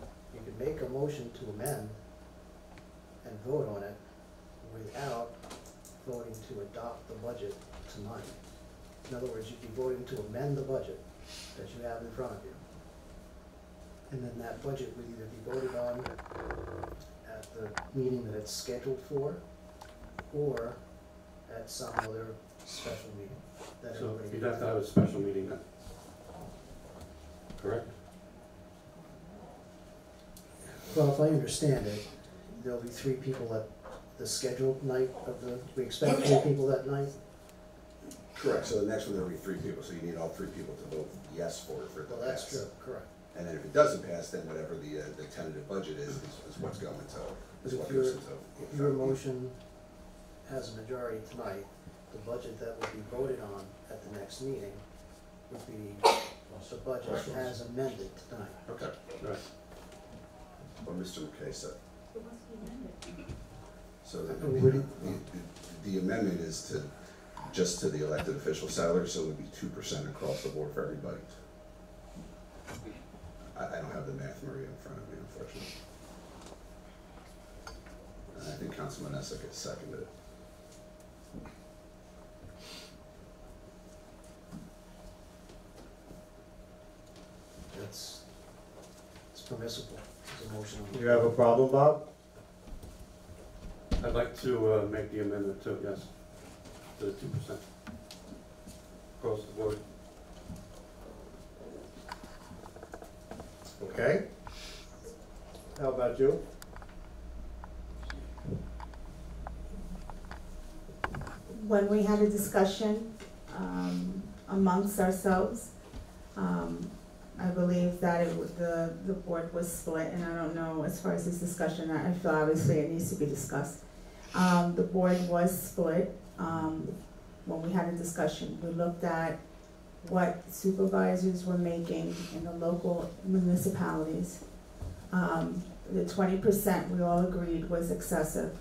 S3: make a motion to amend and vote on it without voting to adopt the budget tonight. In other words, you'd be voting to amend the budget that you have in front of you. And then that budget would either be voted on at the meeting that it's scheduled for, or at some other special meeting that
S9: So
S3: everybody.
S9: you'd have to have a special meeting then. Correct?
S3: Well, if I understand it, there'll be 3 people at the scheduled night we expect 3 people that night?
S12: Correct, so the next one, there'll be 3 people, so you need all 3 people to vote yes for it to
S3: Well,
S12: pass.
S3: that's true, correct.
S12: And then if it doesn't pass, then whatever the tentative budget is what's going to,
S3: But
S12: is what
S3: if
S12: goes into.
S3: if your motion has a majority tonight, the budget that would be voted on at the next meeting would be the budget as amended tonight.
S12: Okay.
S9: Right.
S12: What Mr. McKay said.
S7: It must be amended.
S12: So
S3: Would
S12: the amendment is to, just to the elected official salary, so it would be 2% across the board for everybody. I don't have the math, Maria, in front of me, unfortunately. And I think Councilman Essick has seconded it.
S3: It's permissible, it's a motion.
S1: You have a problem, Bob?
S9: I'd like to make the amendment too, yes, to the 2%. Across the board.
S1: Okay. How about you?
S13: When we had a discussion amongst ourselves, I believe that the board was split, and I don't know, as far as this discussion, I feel obviously it needs to be discussed. The board was split when we had a discussion. We looked at what supervisors were making in the local municipalities. The 20% we all agreed was excessive.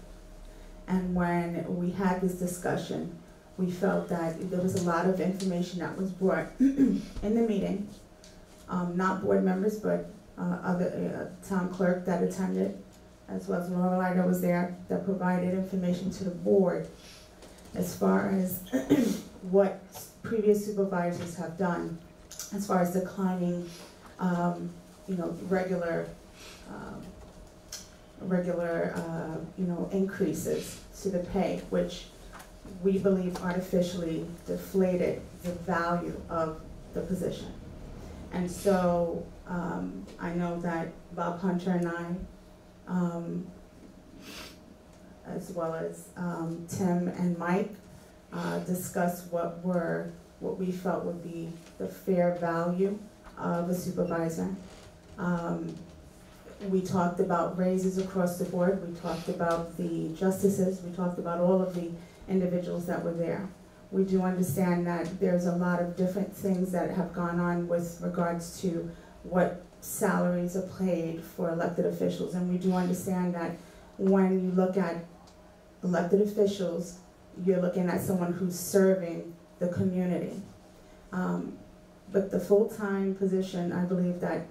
S13: And when we had this discussion, we felt that there was a lot of information that was brought in the meeting. Not board members, but other town clerk that attended, as well as Lorelei that was there, that provided information to the board as far as what previous supervisors have done, as far as declining, regular increases to the pay, which we believe artificially deflated the value of the position. And so, I know that Bob Hunter and I, as well as Tim and Mike, discussed what we felt would be the fair value of a supervisor. We talked about raises across the board. We talked about the justices. We talked about all of the individuals that were there. We do understand that there's a lot of different things that have gone on with regards to what salaries are paid for elected officials. And we do understand that when you look at elected officials, you're looking at someone who's serving the community. But the full-time position, I believe that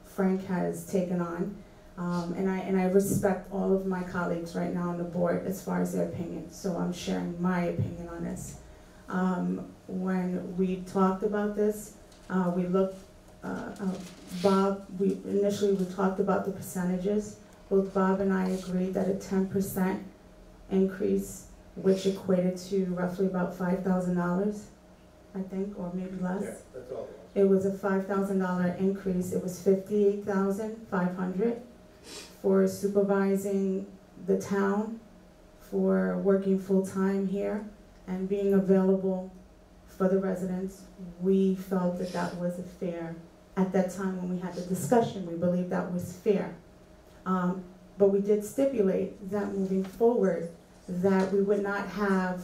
S13: Frank has taken on, and I respect all of my colleagues right now on the board as far as their opinion, so I'm sharing my opinion on this. When we talked about this, we looked, Bob, we talked about the percentages. Both Bob and I agreed that a 10% increase, which equated to roughly about $5,000, I think, or maybe less.
S1: Yeah, that's all.
S13: It was a $5,000 increase. It was $58,500 for supervising the town, for working full-time here, and being available for the residents. We felt that that was a fair, at that time when we had the discussion, we believed that was fair. But we did stipulate that moving forward, that we would not have,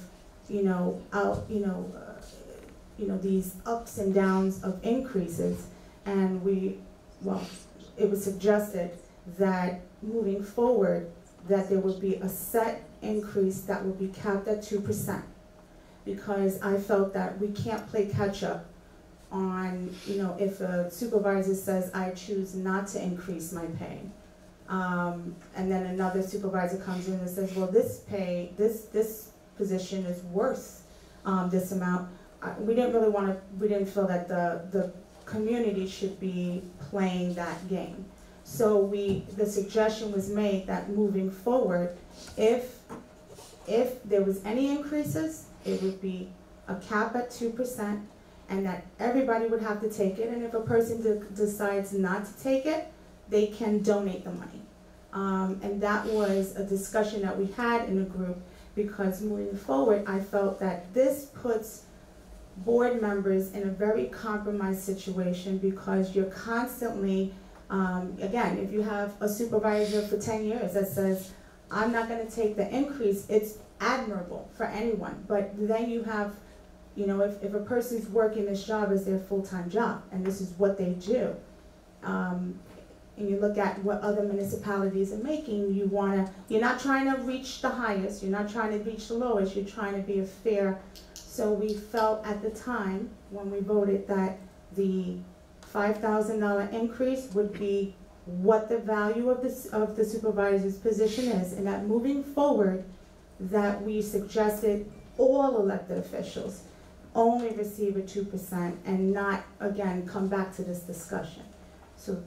S13: these ups and downs of increases. And it was suggested that moving forward, that there would be a set increase that would be capped at 2%. Because I felt that we can't play catch up on, if a supervisor says, I choose not to increase my pay. And then another supervisor comes in and says, well, this position is worth this amount. We didn't feel that the community should be playing that game. So the suggestion was made that moving forward, if there was any increases, it would be a cap at 2%, and that everybody would have to take it. And if a person decides not to take it, they can donate the money. And that was a discussion that we had in the group, because moving forward, I felt that this puts board members in a very compromised situation, because you're constantly, again, if you have a supervisor for 10 years that says, I'm not going to take the increase, it's admirable for anyone. But then you have, if a person's working this job as their full-time job, and this is what they do, and you look at what other municipalities are making, you're not trying to reach the highest, you're not trying to reach the lowest, you're trying to be a fair. So we felt at the time, when we voted, that the $5,000 increase would be what the value of the supervisor's position is, and that moving forward, that we suggested all elected officials only receive a 2% and not, again, come back to this discussion. So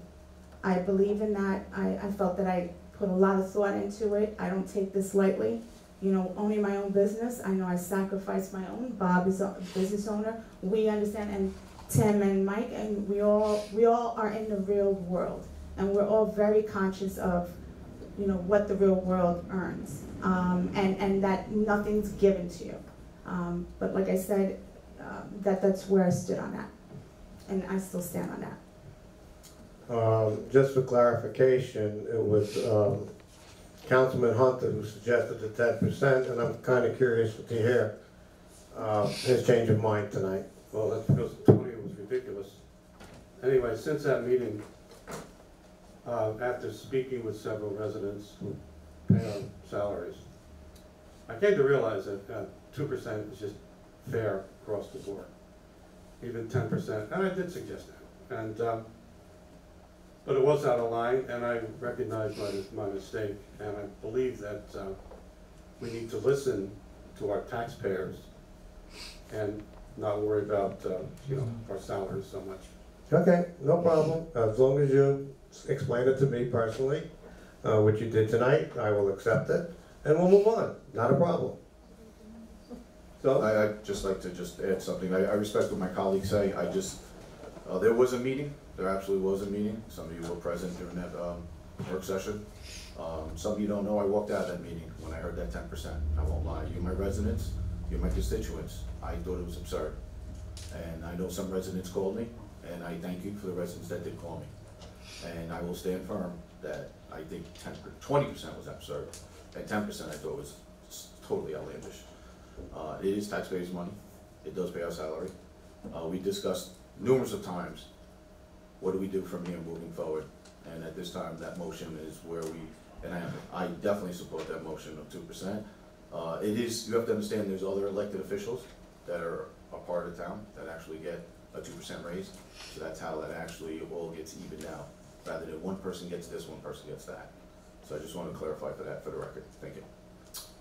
S13: I believe in that. I felt that I put a lot of thought into it. I don't take this lightly. Owning my own business, I know I sacrificed my own. Bob is a business owner. We understand, and Tim and Mike, and we all are in the real world, and we're all very conscious of, what the real world earns, and that nothing's given to you. But like I said, that's where I stood on that, and I still stand on that.
S1: Just for clarification, it was Councilman Hunter who suggested the 10%, and I'm kind of curious to hear his change of mind tonight.
S9: Well, that's because 20 was ridiculous. Anyway, since that meeting, after speaking with several residents who pay our salaries, I came to realize that 2% is just fair across the board. Even 10%, and I did suggest that. And but it was out of line, and I recognized my mistake, and I believe that we need to listen to our taxpayers and not worry about our salaries so much.
S1: Okay, no problem. As long as you explain it to me personally, what you did tonight, I will accept it, and we'll move on. Not a problem. So
S11: I'd just like to add something. I respect what my colleagues say. There was a meeting, there absolutely was a meeting, some of you were present during that, work session. Some of you don't know, I walked out of that meeting when I heard that 10%, I won't lie, you're my residents, you're my constituents, I thought it was absurd. And I know some residents called me, and I thank you for the residents that did call me. And I will stand firm that I think 20% was absurd, and 10% I thought was totally outlandish. It is taxpayers' money, it does pay our salary. We discussed numerous of times, what do we do from here moving forward? And at this time, that motion is where we, and I definitely support that motion of 2%. It is, you have to understand, there's other elected officials that are a part of town that actually get a 2% raise. So that's how that actually all gets evened out, rather than one person gets this, one person gets that. So I just want to clarify for that, for the record. Thank you.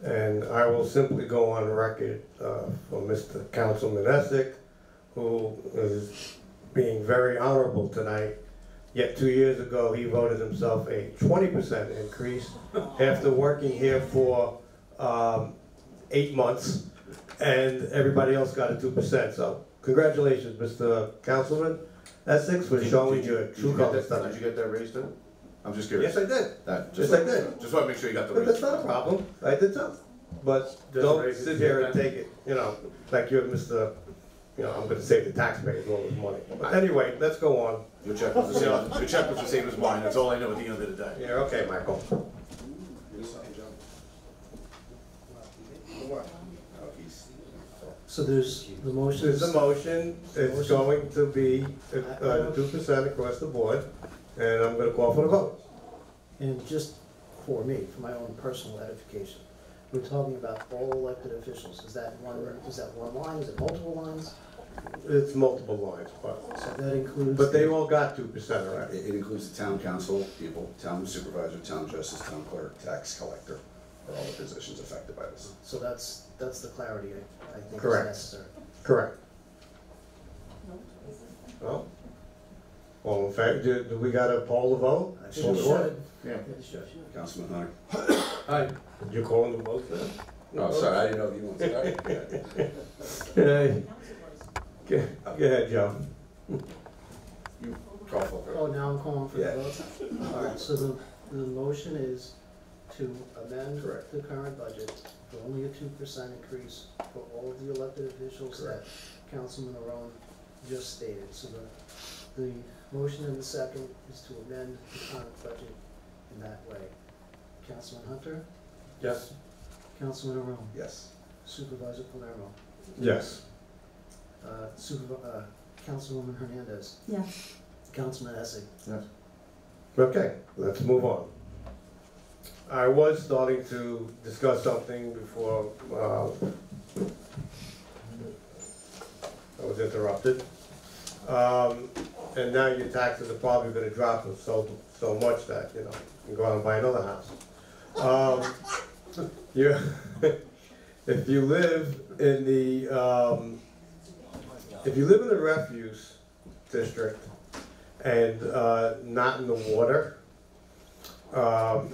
S1: And I will simply go on record for Mr. Councilman Essick, who is being very honorable tonight. Yet 2 years ago, he voted himself a 20% increase after working here for 8 months, and everybody else got a 2%. So congratulations, Mr. Councilman Essex, for showing your true colors tonight.
S11: Did you get that raise too? I'm just curious.
S1: Yes, I did.
S11: Yes, I did. Just want to make sure you got the
S1: But
S11: raise.
S1: that's not a problem. I did too. But don't sit here and take it, like you're Mr., I'm gonna save the taxpayers all this money. But anyway, let's go on.
S11: Your check was the same, your check was the same as mine, that's all I know at the end of the day.
S1: Yeah, okay, Michael.
S3: So there's the motion.
S1: There's a motion, it's going to be 2% across the board, and I'm gonna call for the vote.
S3: And just for me, for my own personal edification, we're talking about all elected officials. Is that one line? Is it multiple lines?
S1: It's multiple lines, but,
S3: So that includes.
S1: but they all got 2% already.
S12: It includes the town council people, town supervisor, town justice, town clerk, tax collector, are all the positions affected by this.
S3: So that's the clarity I think is
S1: Correct.
S3: necessary.
S1: Correct. Well, all in favor, do we got a poll to vote?
S3: I think we should.
S11: Yeah.
S3: We should.
S12: Councilman Hunter?
S9: Hi.
S1: Did you call in the vote then?
S12: Oh, sorry, I didn't know if you wanted to start.
S1: Okay. Go ahead, Joe.
S12: You call for it.
S3: Oh, now I'm calling for the
S12: Yeah.
S3: vote? All right, so the motion is to amend
S12: Correct.
S3: the current budget for only a 2% increase for all of the elected officials that Councilman Arone just stated. So the motion in the second is to amend the current budget in that way. Councilman Hunter,
S9: Yes.
S3: Councilman Arone,
S12: Yes.
S3: Supervisor Palermo,
S1: Yes.
S3: Councilwoman Hernandez,
S13: Yes.
S3: Councilman Essig.
S1: Okay, let's move on. I was starting to discuss something before I was interrupted. And now your taxes are probably gonna drop so much that, you can go out and buy another house. If you live in the, refuse district and not in the water,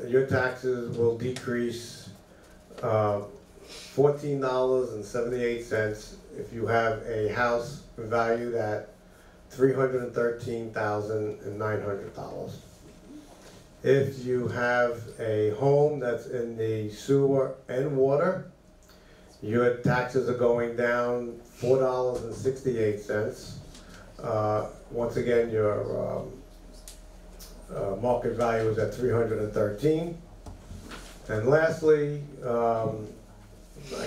S1: your taxes will decrease $14.78 if you have a house valued at $313,900. If you have a home that's in the sewer and water, your taxes are going down $4.68. Once again, your market value is at $313. And lastly, I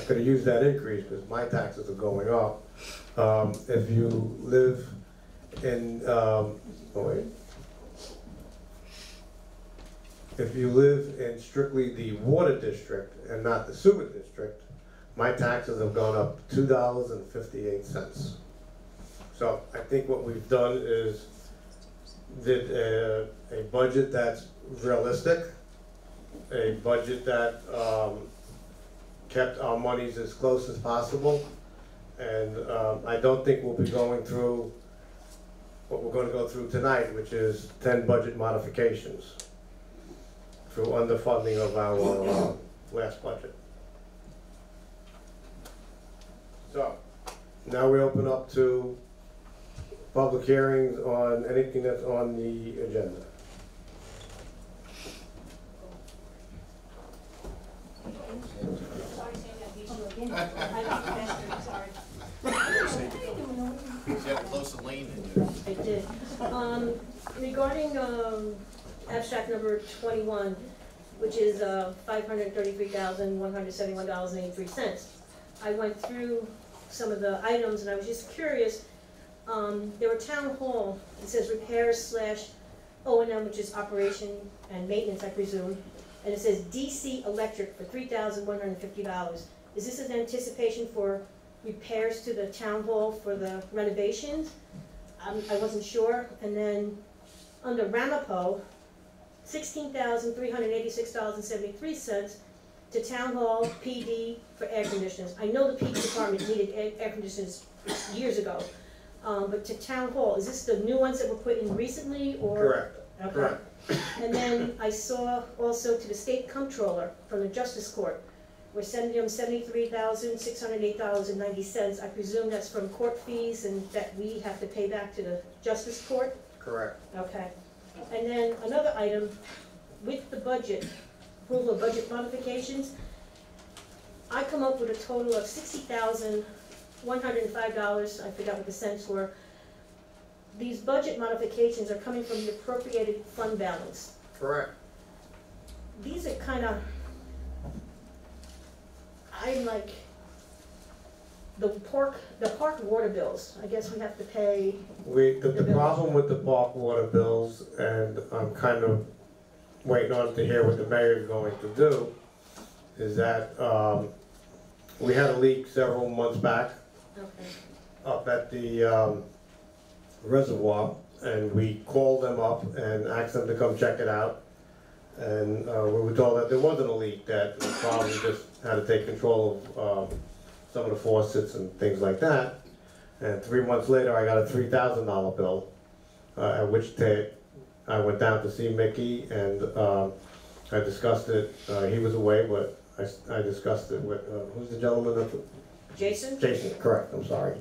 S1: could have used that increase because my taxes are going up. If you live in, if you live in strictly the water district and not the sewer district, my taxes have gone up $2.58. So I think what we've done is did a budget that's realistic, a budget that kept our monies as close as possible, and I don't think we'll be going through what we're going to go through tonight, which is 10 budget modifications through underfunding of our last budget. So now we open up to public hearings on anything that's on the agenda.
S7: Sorry, Sandy, I beat you again. I got faster, sorry.
S11: You got a closer lane than you.
S7: I did. Regarding, abstract number 21, which is, $533,171.83. I went through some of the items and I was just curious, there were town hall, it says repairs / O&M, which is operation and maintenance, I presume. And it says DC electric for $3,150. Is this an anticipation for repairs to the town hall for the renovations? I wasn't sure. And then under Ramapo, $16,386.73 to town hall PD for air conditioners. I know the PD department needed air conditioners years ago, but to town hall, is this the new ones that were put in recently, or?
S1: Correct.
S7: Okay.
S1: Correct.
S7: And then I saw also to the state comptroller from the justice court, we're sending them $73,608.90. I presume that's from court fees and that we have to pay back to the justice court?
S1: Correct.
S7: Okay. And then another item, with the budget, approval of budget modifications, I come up with a total of $60,105, I forgot what the cents were. These budget modifications are coming from the appropriated fund balance.
S1: Correct.
S7: These are kind of, I'm like, the park water bills, I guess we have to pay.
S1: The problem with the park water bills, and I'm kind of waiting on to hear what the mayor's going to do, is that we had a leak several months back up at the reservoir, and we called them up and asked them to come check it out. And we were told that there wasn't a leak, that the problem just had to take control of some of the faucets and things like that. And 3 months later, I got a $3,000 bill, at which I went down to see Mickey, and I discussed it. He was away, but I discussed it with, who's the gentleman?
S7: Jason?
S1: Jason, correct, I'm sorry.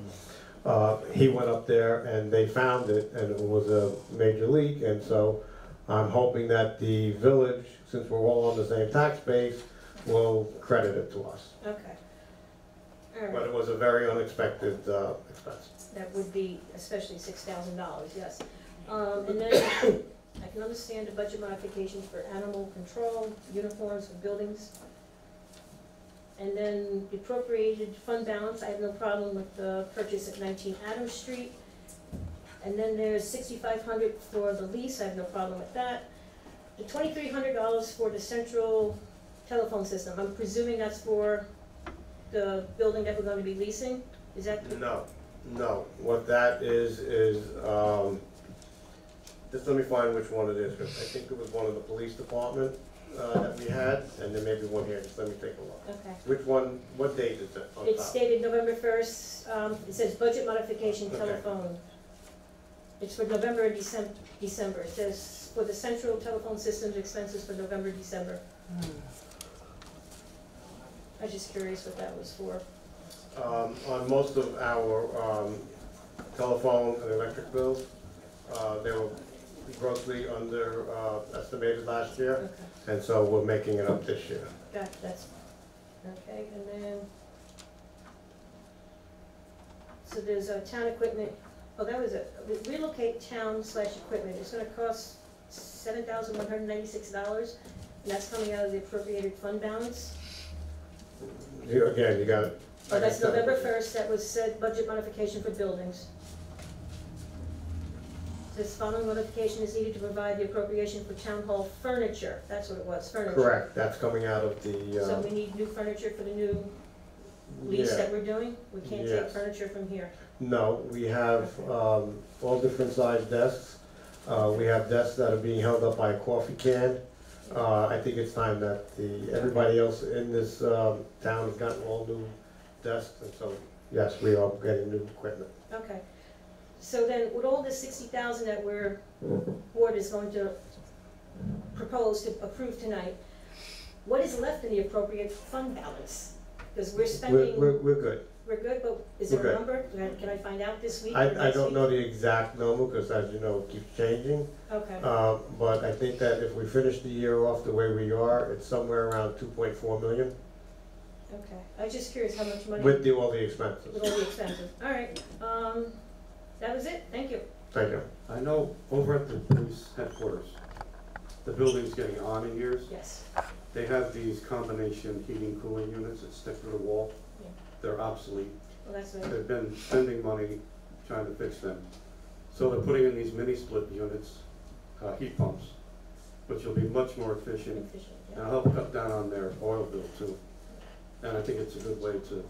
S1: He went up there and they found it, and it was a major leak, and so I'm hoping that the village, since we're all on the same tax base, will credit it to us.
S7: Okay. All
S1: But
S7: right.
S1: it was a very unexpected expense.
S7: That would be especially $6,000, yes. And then I can understand the budget modifications for animal control, uniforms for buildings. And then the appropriated fund balance, I have no problem with the purchase at 19 Adams Street. And then there's $6,500 for the lease, I have no problem with that. The $2,300 for the central telephone system, I'm presuming that's for the building that we're going to be leasing? Is that?
S1: No, what that is, just let me find which one it is, because I think it was one of the police department that we had, and there may be one here, just let me take a look.
S7: Okay.
S1: Which one, what date is it on
S7: It's
S1: top?
S7: dated November 1st, it says budget modification
S1: Okay.
S7: telephone. It's for November and December. It says for the central telephone systems expenses for November, December. I was just curious what that was for.
S1: On most of our telephone and electric bills, they were grossly under estimated last year,
S7: Okay,
S1: and so we're making it up this year.
S7: that's, okay, and then, so there's a town equipment, oh, that was it, relocate town/equipment, it's gonna cost $7,196, and that's coming out of the appropriated fund balance.
S1: Again, you got it.
S7: Oh, that's November 1st, that was said budget modification for buildings. This following modification is needed to provide the appropriation for town hall furniture, that's what it was, furniture.
S1: Correct, that's coming out of the,
S7: So we need new furniture for the new lease
S1: yeah.
S7: that we're doing? We can't take
S1: Yes.
S7: furniture from here.
S1: No, we have all different sized desks. We have desks that are being held up by a coffee can. I think it's time that everybody else in this town has gotten all new desks, and so, yes, we are getting new equipment.
S7: Okay. So then, with all this $60,000 that board is going to propose to approve tonight, what is left in the appropriate fund balance? Because we're spending.
S1: We're good.
S7: we're good, but is there
S1: Okay.
S7: a number? Can I find out this week or
S1: I
S7: next
S1: don't
S7: week?
S1: know the exact number, because as you know, it keeps changing.
S7: Okay,
S1: But I think that if we finish the year off the way we are, it's somewhere around 2.4 million
S7: okay. I was just curious how much money.
S1: with all the expenses.
S7: With all the expenses. All right, that was it, thank you.
S1: Thank you.
S9: I know over at the police headquarters, the building's getting on in years.
S7: Yes.
S9: They have these combination heating cooling units that stick to the wall.
S7: Yeah.
S9: They're obsolete.
S7: Well, that's what,
S9: They've been spending money trying to fix them. So they're putting in these mini split units, heat pumps, which will be much more efficient
S7: efficient,
S9: and
S7: yeah.
S9: help cut down on their oil bill too. And I think it's a good way to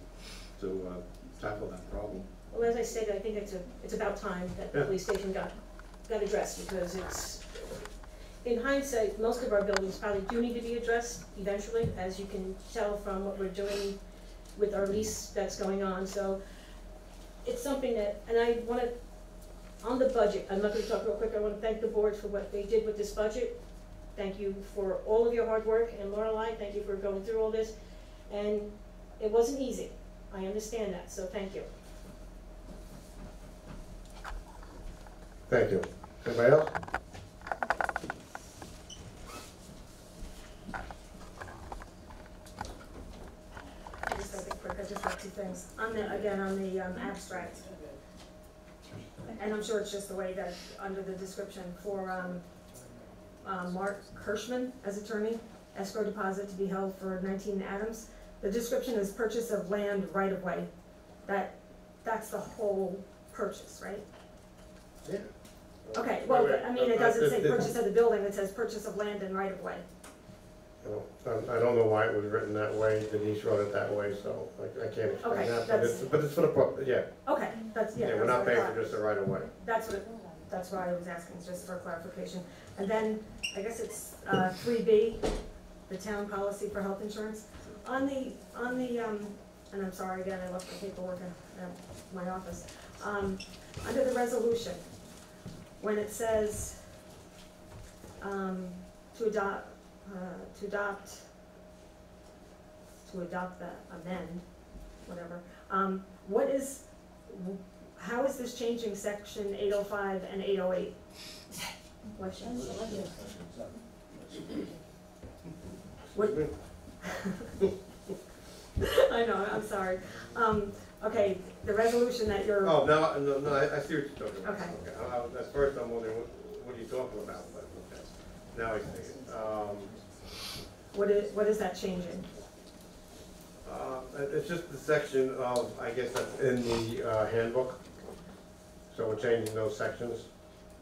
S9: tackle that problem.
S7: Well, as I said, I think it's about time that the
S9: Yeah.
S7: police station got addressed, because it's, in hindsight, most of our buildings probably do need to be addressed eventually, as you can tell from what we're doing with our lease that's going on, so it's something that, and I wanna, on the budget, I'm not gonna talk real quick, I wanna thank the board for what they did with this budget. Thank you for all of your hard work, and Lorelei, thank you for going through all this, and it wasn't easy, I understand that, so thank you.
S1: Thank you. Anybody else?
S4: Just a bit quick, I just have two things. On the abstract. And I'm sure it's just the way that, under the description, for, Mark Kirschman as attorney, escrow deposit to be held for 19 Adams. The description is purchase of land right of way. That's the whole purchase, right?
S1: Yeah.
S4: Okay, well,
S1: Wait,
S4: I mean, it doesn't say
S1: this-
S4: purchase of the building, it says purchase of land and right of way.
S1: I don't know why it was written that way, Denise wrote it that way, so I can't explain
S4: Okay,
S1: that,
S4: that's-
S1: but it's for the, yeah.
S4: Okay, that's, yeah.
S1: Yeah, we're
S4: that's
S1: not
S4: what I
S1: paying
S4: thought.
S1: for just the right of way.
S4: That's why I was asking, just for clarification. And then, I guess it's 3B, the town policy for health insurance. On the, and I'm sorry again, I left my paperwork in my office. Under the resolution, when it says to adopt the amend, whatever, how is this changing section 805 and 808? Questions? What? I know, I'm sorry. Okay, the resolution that you're.
S1: Oh, no, I see what you're talking about.
S4: Okay.
S1: At first I'm wondering, what are you talking about, but, okay, now I see it.
S4: What is that changing?
S1: It's just the section of, I guess that's in the handbook, so we're changing those sections.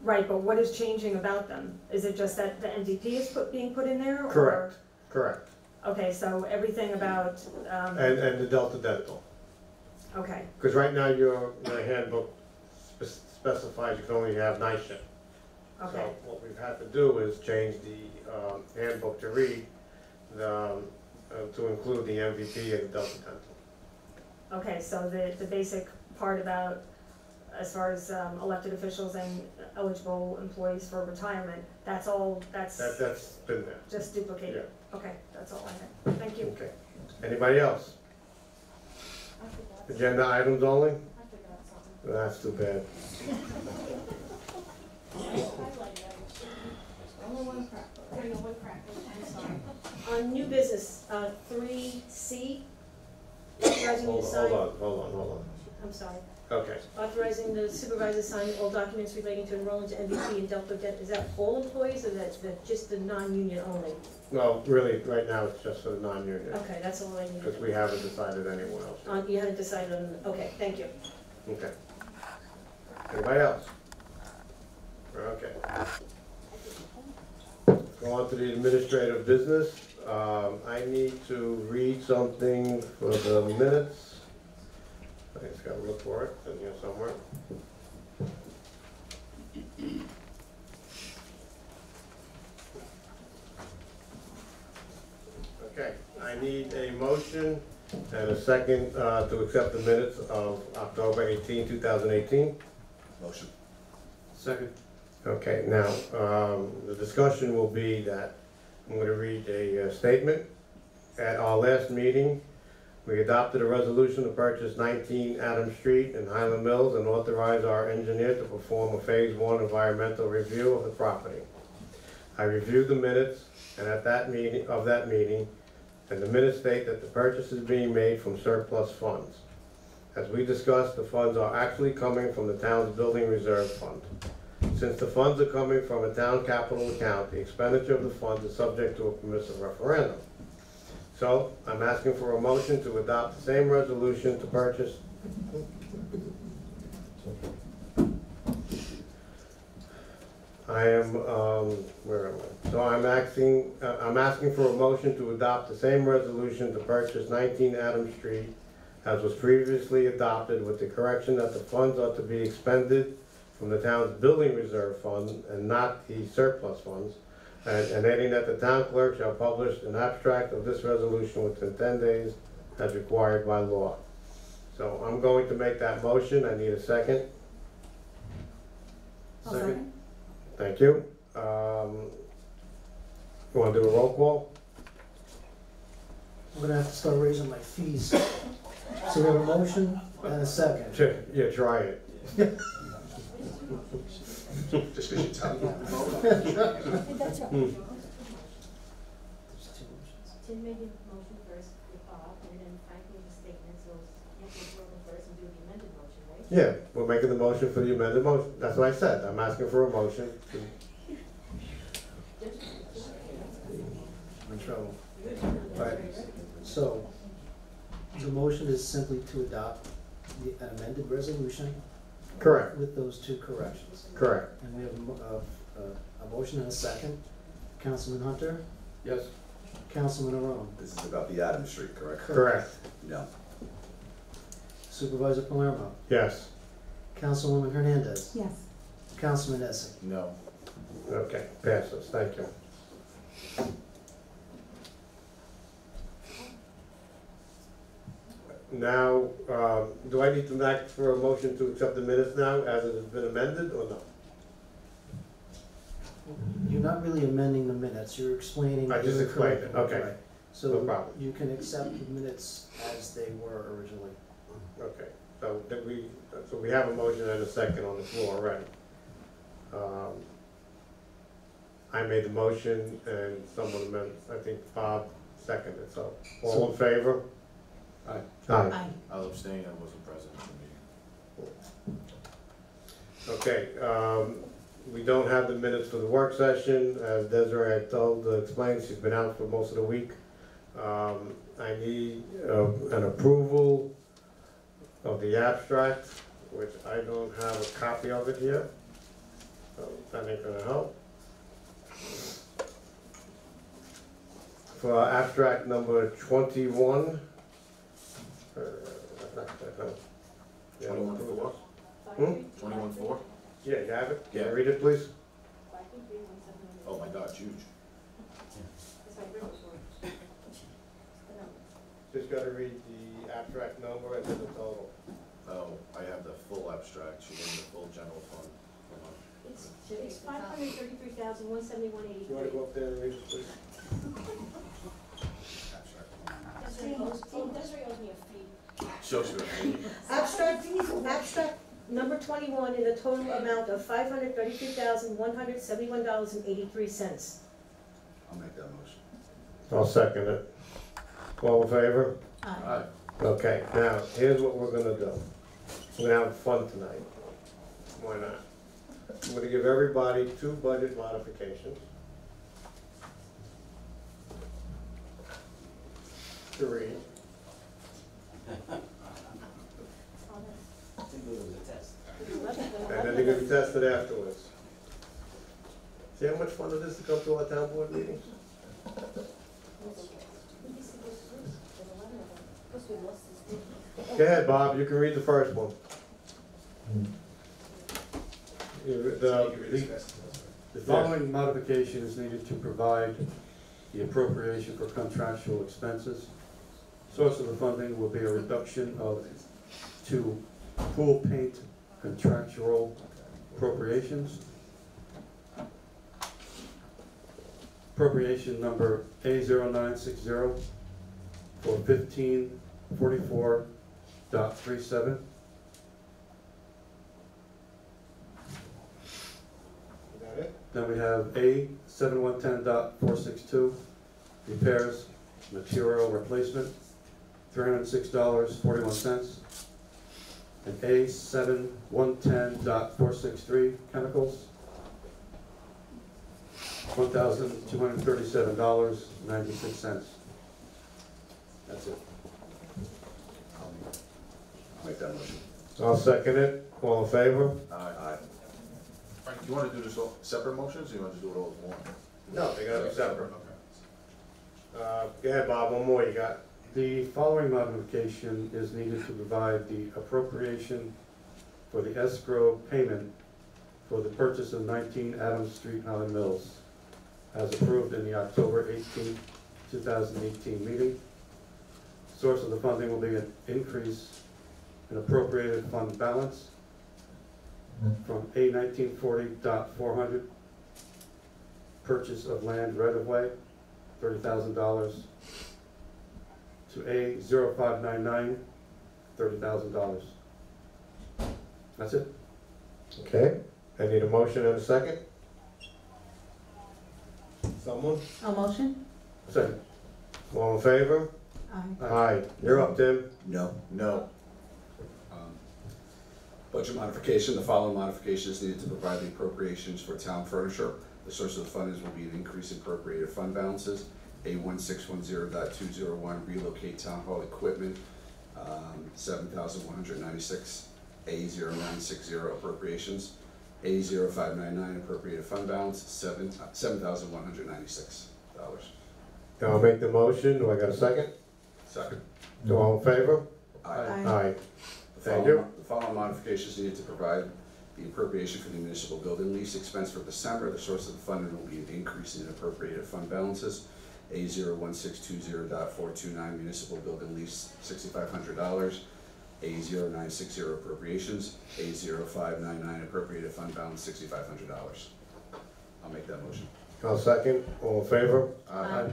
S4: Right, but what is changing about them? Is it just that the NDP is being put in there? or-
S1: Correct, correct.
S4: Okay, so everything about,
S1: And the Delta Dental.
S4: okay,
S1: Because right now your handbook specifies you can only have night shift.
S4: okay,
S1: So what we've had to do is change the handbook to read, to include the MVP and Delta Dental.
S4: okay, so the basic part about, as far as elected officials and eligible employees for retirement, that's
S1: That's been there.
S4: just duplicated? Okay, that's all I had, thank you.
S1: Okay. Anybody else? Agenda items only? That's too bad.
S7: On new business, 3C, authorizing you to sign.
S1: Hold on.
S7: I'm sorry.
S1: Okay.
S7: Authorizing the supervisor to sign all documents relating to enrollment to MVP and Delta Dent. Is that all employees, or that's just the non-union only?
S1: Well, really, right now it's just for the non-union,
S7: Okay, that's all I need.
S1: because we haven't decided anyone else.
S7: You haven't decided on, okay, thank you.
S1: Okay. Anybody else? Okay. Go on to the administrative business. I need to read something for the minutes. I just gotta look for it, it's in here somewhere. Okay, I need a motion and a second to accept the minutes of October 18, 2018.
S12: Motion.
S9: Second.
S1: Okay, now, the discussion will be that I'm going to read a statement. At our last meeting, We adopted a resolution to purchase 19 Adams Street in Highland Mills and authorize our engineer to perform a Phase 1 environmental review of the property. I reviewed the minutes and at that meeting, and the minutes state that the purchase is being made from surplus funds. As we discussed, the funds are actually coming from the town's building reserve fund. Since the funds are coming from a town capital account, the expenditure of the funds is subject to a permissive referendum. So, I'm asking for a motion to adopt the same resolution to purchase. Where am I? So I'm asking for a motion to adopt the same resolution to purchase 19 Adams Street as was previously adopted, with the correction that the funds are to be expended from the town's building reserve fund and not the surplus funds, and adding that the town clerk shall publish an abstract of this resolution within 10 days as required by law. So I'm going to make that motion. I need a second.
S13: Second.
S1: Thank you. You want to do a roll call?
S3: I'm gonna have to start raising my fees. So we have a motion and a second.
S1: Yeah, try it.
S12: Just because you tell me.
S7: That's right.
S1: Hmm.
S7: Tim made the motion first with Bob, and then Frank made the statement, so you have to vote them first and do the amended motion, right?
S1: Yeah, we're making the motion for the amended motion. That's what I said. I'm asking for a motion.
S3: I'm in trouble. Right, so, the motion is simply to adopt an amended resolution
S1: Correct,
S3: with those two corrections.
S1: correct.
S3: And we have a motion and a second. Councilman Hunter,
S9: Yes.
S3: Councilman Arone,
S12: This is about the Adams Street, correct?
S1: Correct.
S12: No.
S3: Supervisor Palermo,
S1: Yes.
S3: Councilwoman Hernandez,
S13: Yes.
S3: Councilman Essing.
S11: No.
S1: Okay, passes. Thank you. Now, do I need to act for a motion to accept the minutes now as it has been amended or no?
S3: You're not really amending the minutes, you're explaining.
S1: I just
S3: your
S1: explained it,
S3: correcting.
S1: okay.
S3: Right.
S1: No
S3: So
S1: problem.
S3: you can accept the minutes as they were originally.
S1: Okay, so we have a motion and a second on the floor already. I made the motion and someone amended, I think Bob seconded, so all in favor?
S9: Aye.
S1: Aye.
S11: I'll abstain, I wasn't present at the meeting.
S1: Okay, we don't have the minutes for the work session. As Desiree had explained, she's been out for most of the week. I need an approval of the abstract, which I don't have a copy of it here. So that ain't gonna help. For abstract number 21. Yeah,
S11: 21-4?
S1: Hmm?
S11: 21-4?
S1: Yeah, you have it? Can
S11: Yeah.
S1: you read it, please?
S11: Oh my God, huge.
S1: Just gotta read the abstract number and then the total.
S11: Oh, I have the full abstract, she gave me the full general fund.
S7: It's $533,171.83.
S1: You wanna go up there and read it, please?
S7: Desiree owes me a fee.
S11: Shows you a fee.
S7: Abstract number 21 in a total amount of $533,171.83.
S12: I'll make that motion.
S1: I'll second it. All in favor?
S11: Aye.
S1: Okay, now, here's what we're gonna do. We're gonna have fun tonight. Why not? I'm gonna give everybody 2 budget modifications. 3. And then they're gonna be tested afterwards. See how much fun it is to come to our town board meetings? Go ahead, Bob, you can read the first one.
S9: The following modification is needed to provide the appropriation for contractual expenses. Source of the funding will be a reduction to pool paint contractual appropriations. Appropriation number A0960 for 44.37.
S1: Is that it?
S9: Then we have A 7110.462, repairs, material replacement, $306.41. And A 7110.463, chemicals, $1,237.96. That's it.
S12: I'll make that motion.
S1: I'll second it. All in favor?
S12: Aye.
S11: Frank, you wanna do this all separate motions, or you wanna just do it all as one?
S1: No, they're gonna be separate.
S11: Okay.
S1: Go ahead, Bob, one more you got.
S9: The following modification is needed to provide the appropriation for the escrow payment for the purchase of 19 Adams Street, Highland Mills, as approved in the October 18, 2018 meeting. Source of the funding will be an increase in appropriated fund balance from A 1940.400, purchase of land right-of-way, $30,000, to A 0599, $30,000. That's it.
S1: Okay, I need a motion and a second. Someone?
S13: A motion?
S9: Second.
S1: All in favor?
S13: Aye.
S1: Aye. You're up, Tim.
S12: No.
S11: No.
S12: Budget modification, the following modification is needed to provide the appropriations for town furniture. The source of the funds will be an increase in appropriated fund balances. A 1610.201, relocate town hall equipment, 7,196. A 0960, appropriations. A 0599, appropriated fund balance, $7,196.
S1: I'll make the motion. Do I got a second?
S12: Second.
S1: All in favor?
S12: Aye.
S1: Aye.
S12: The
S1: Thank you.
S12: The following modifications needed to provide the appropriation for the municipal building lease expense for December. The source of the funding will be an increase in appropriated fund balances. A 01620.429, municipal building lease, $6,500. A 0960, appropriations. A 0599, appropriated fund balance, $6,500. I'll make that motion.
S1: I'll second. All in favor?
S13: Aye.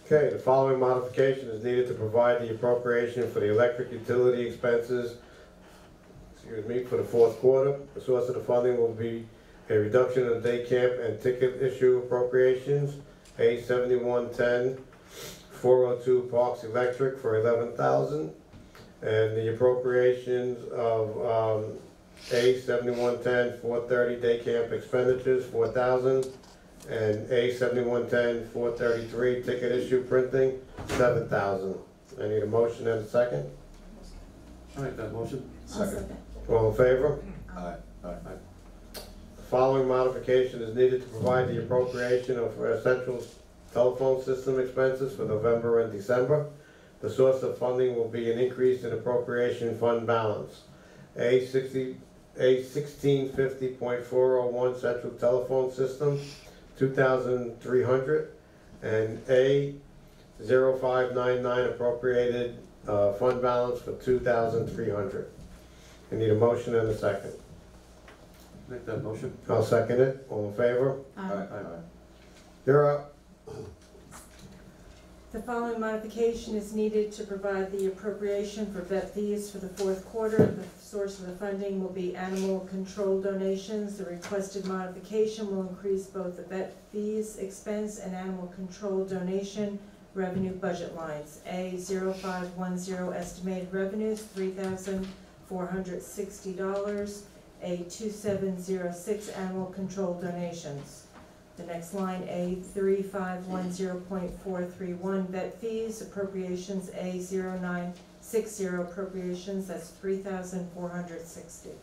S1: Okay, the following modification is needed to provide the appropriation for the electric utility expenses, for the fourth quarter. The source of the funding will be a reduction in day camp and ticket issue appropriations. A 7110.402, Parks Electric for $11,000. And the appropriations of A 7110.430, day camp expenditures, $4,000. And A 7110.433, ticket issue printing, $7,000. I need a motion and a second.
S9: All right, that motion.
S13: I'll second.
S1: All in favor?
S12: Aye.
S1: The following modification is needed to provide the appropriation of central telephone system expenses for November and December. The source of funding will be an increase in appropriation fund balance. A 1650.401, central telephone system, $2,300, and A 0599, appropriated fund balance for $2,300. I need a motion and a second.
S9: Make that motion.
S1: I'll second it. All in favor?
S13: Aye.
S1: You're up.
S5: The following modification is needed to provide the appropriation for vet fees for the fourth quarter. The source of the funding will be animal control donations. The requested modification will increase both the vet fees expense and animal control donation revenue budget lines. A 0510, estimated revenues, $3,460. A 2706, animal control donations. The next line, A 3510.431, vet fees, appropriations, A 0960, appropriations, that's $3,460.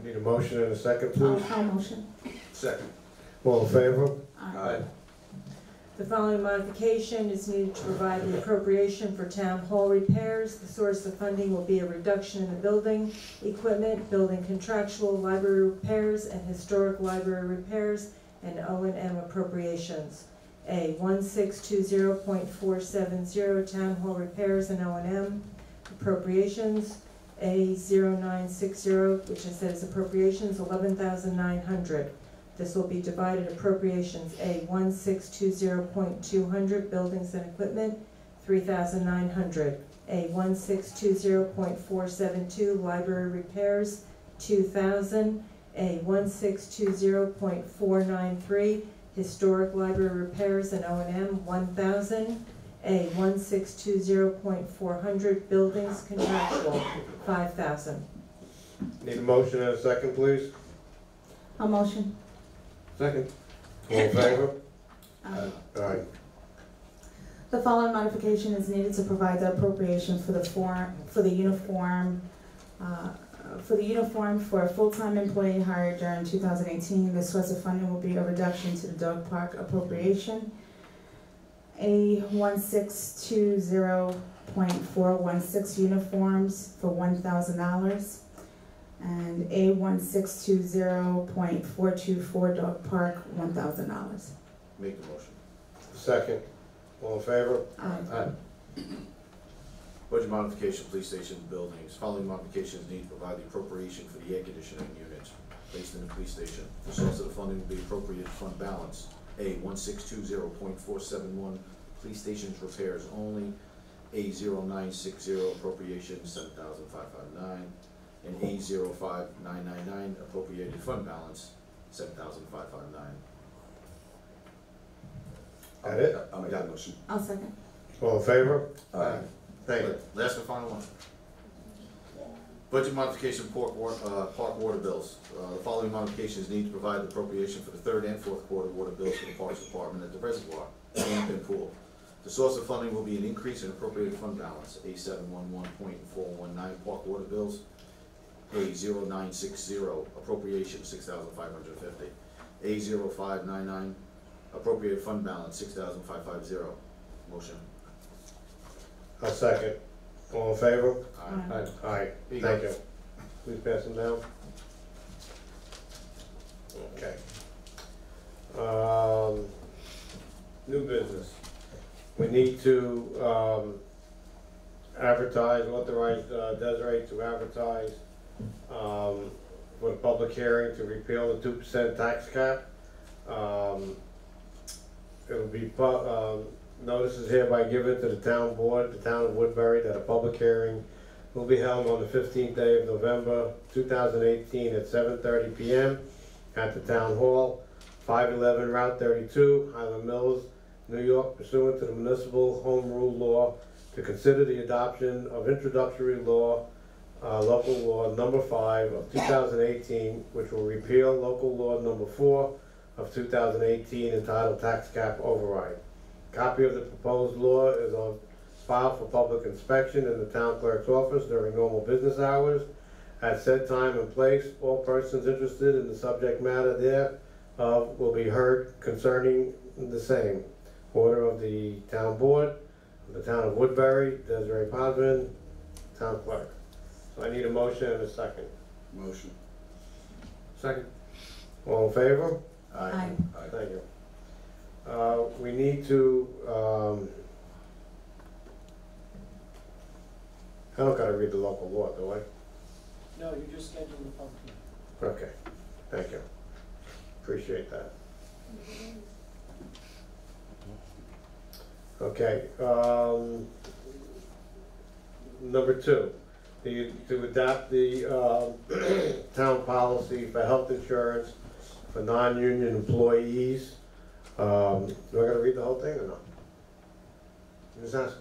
S1: Need a motion and a second, please.
S13: I'll motion.
S12: Second.
S1: All in favor?
S12: Aye.
S5: The following modification is needed to provide the appropriation for town hall repairs. The source of funding will be a reduction in the building equipment, building contractual, library repairs, and historic library repairs, and O&M appropriations. A 1620.470, town hall repairs and O&M appropriations. A 0960, which I said is appropriations, $11,900. This will be divided appropriations, A 1620.200, buildings and equipment, $3,900. A 1620.472 library repairs, $2,000. A 1620.493 historic library repairs and O&M, $1,000. A 1620.400 buildings contractual, $5,000.
S1: Need a motion and a second, please?
S13: A motion.
S9: Second.
S1: All in favor?
S13: Aye.
S1: Aye.
S13: The following modification is needed to provide the appropriation for the uniform for a full-time employee hired during 2018. The source of funding will be a reduction to the dog park appropriation. A 1620.416 uniforms for $1,000. And A 1620.424 dog park, $1,000.
S11: Make the motion.
S1: Second. All in favor?
S13: Aye.
S11: Budget modification, police station buildings. Following modifications need to provide the appropriation for the air conditioning units placed in the police station. The source of the funding will be appropriate fund balance. A 1620.471 police stations repairs only. A 0960 appropriation $7,559. And A 05999 appropriated fund balance $7,559.
S1: That it?
S12: I'll make that motion.
S13: I'll second.
S1: All in favor?
S12: Aye.
S1: Thank you.
S11: Last and final one. Budget modification park water bills. The following modifications need to provide the appropriation for the third and fourth quarter water bills for the Parks Department at the reservoir and pool. The source of funding will be an increase in appropriated fund balance. A 711.419 park water bills. A 0960 appropriation $6,550. A 0599 appropriated fund balance $6,550. Motion.
S1: A second. All in favor?
S9: Aye.
S1: Aye.
S11: Here you
S1: Thank
S11: go.
S1: you. Please pass them down. Okay. New business. We need to, advertise, authorize Desiree to advertise, for the public hearing to repeal the 2% tax cap. It'll be, notice is hereby given to the town board, the town of Woodbury, that a public hearing will be held on the 15th day of November 2018 at 7:30 p.m. at the Town Hall, 511 Route 32, Highland Mills, New York, pursuant to the municipal home rule law, to consider the adoption of introductory law, local law number 5 of 2018, which will repeal local law number 4 of 2018 entitled Tax Cap Override. Copy of the proposed law is on file for public inspection in the town clerk's office during normal business hours. At said time and place, all persons interested in the subject matter thereof will be heard concerning the same. Order of the town board of the town of Woodbury, Desiree Podvin, town clerk. So I need a motion and a second.
S12: Motion.
S9: Second.
S1: All in favor?
S13: Aye.
S1: Thank you. We need to, I don't gotta read the local law, do I?
S3: No, you just scheduled the public hearing.
S1: Okay, thank you. Appreciate that. Okay, number 2, to adopt the town policy for health insurance for non-union employees. Do I gotta read the whole thing or no? Just ask.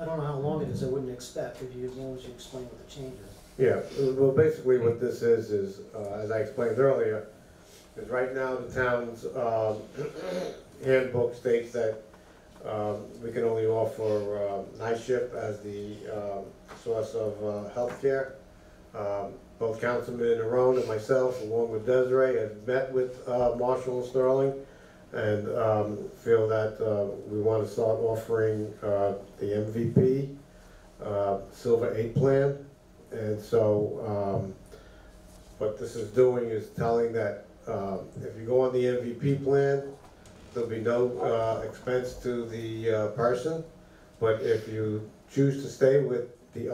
S3: I don't know how long it is, I wouldn't expect, if you, as long as you explain what the change is.
S1: Yeah, well, basically what this is, as I explained earlier, is right now the town's handbook states that we can only offer night shift as the source of health care. Both Councilman Arone and myself, along with Desiree, have met with Marshall and Sterling and feel that we want to start offering the MVP Silver 8 plan. And so what this is doing is telling that if you go on the MVP plan, there'll be no expense to the person, but if you choose to stay with the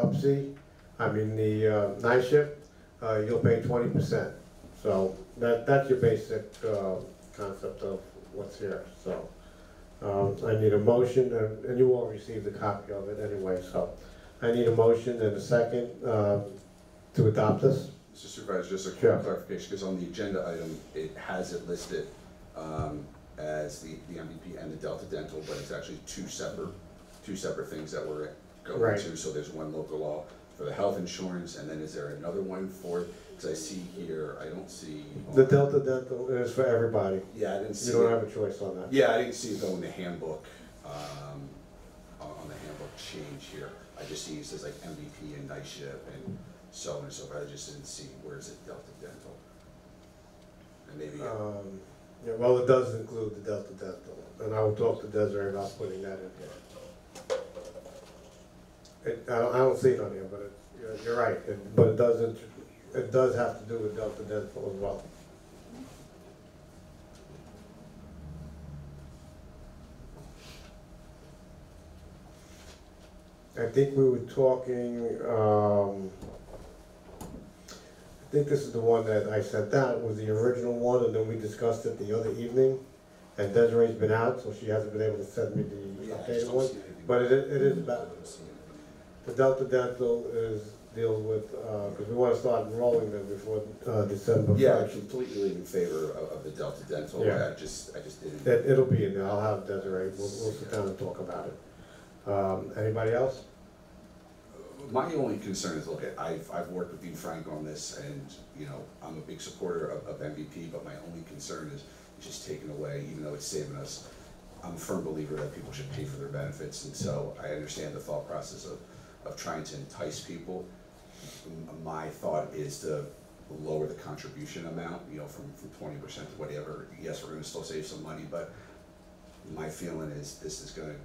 S1: the night shift, you'll pay 20%. So that's your basic concept of what's here. So I need a motion, and you all received a copy of it anyway, so I need a motion and a second to adopt this.
S12: Mr. Supervisor, just a
S1: Sure.
S12: quick clarification, because on the agenda item, it has it listed as the MVP and the Delta Dental, but it's actually two separate things that we're going
S1: Right.
S12: to. So there's one local law for the health insurance, and then is there another one for, because I see here, I don't see.
S1: The Delta Dental is for everybody.
S12: Yeah, I didn't see.
S1: You don't
S12: it.
S1: have a choice on that.
S12: Yeah, I didn't see it though in the handbook, on the handbook change here. I just see it says like MVP and night shift and so on and so forth. I just didn't see where's it Delta Dental. And maybe,
S1: Yeah, well, it does include the Delta Dental, and I will talk to Desiree about putting that in here. I don't see it on here, but you're right, but it does have to do with Delta Dental as well. I think we were talking, I think this is the one that I sent out, was the original one, and then we discussed it the other evening. And Desiree's been out, so she hasn't been able to send me the
S12: yeah, I
S1: updated
S12: just don't
S1: one.
S12: see anything.
S1: But it is
S12: I
S1: about,
S12: don't see anything.
S1: the Delta Dental deals with, because we want to start enrolling them before December 1st.
S12: Yeah, I'm completely in favor of the Delta Dental.
S1: Yeah.
S12: I just didn't.
S1: It'll be in there, I'll have Desiree, we'll sit down and talk about it. Anybody else?
S12: My only concern is, look, I've worked with Dean Frank on this, and, you know, I'm a big supporter of MVP, but my only concern is just taking away, even though it's saving us. I'm a firm believer that people should pay for their benefits, and so I understand the thought process of trying to entice people. My thought is to lower the contribution amount, you know, from 20% to whatever. Yes, we're gonna still save some money, but my feeling is this is gonna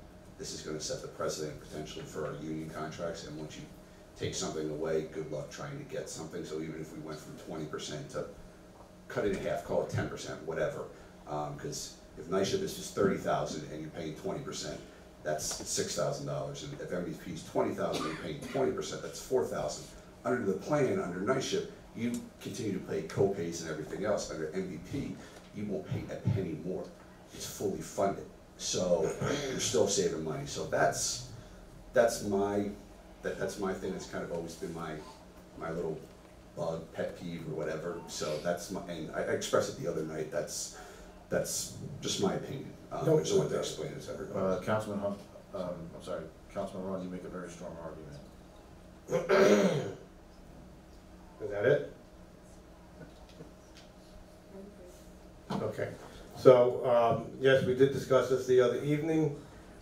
S12: set the precedent potentially for our union contracts, and once you take something away, good luck trying to get something. So even if we went from 20% to cut it in half, call it 10%, whatever. Because if night shift is just $30,000 and you're paying 20%, that's $6,000. And if MVP is $20,000 and you're paying 20%, that's $4,000. Under the plan, under night shift, you continue to pay co-pays and everything else. Under MVP, you won't pay a penny more. It's fully funded. So you're still saving money. So that's my thing. It's kind of always been my little bug, pet peeve or whatever. So that's my, and I expressed it the other night. That's just my opinion. I just wanted to explain it to everybody.
S11: Councilman Hunt, I'm sorry, Councilman Ron, you make a very strong argument.
S1: Is that it? Okay, so, yes, we did discuss this the other evening,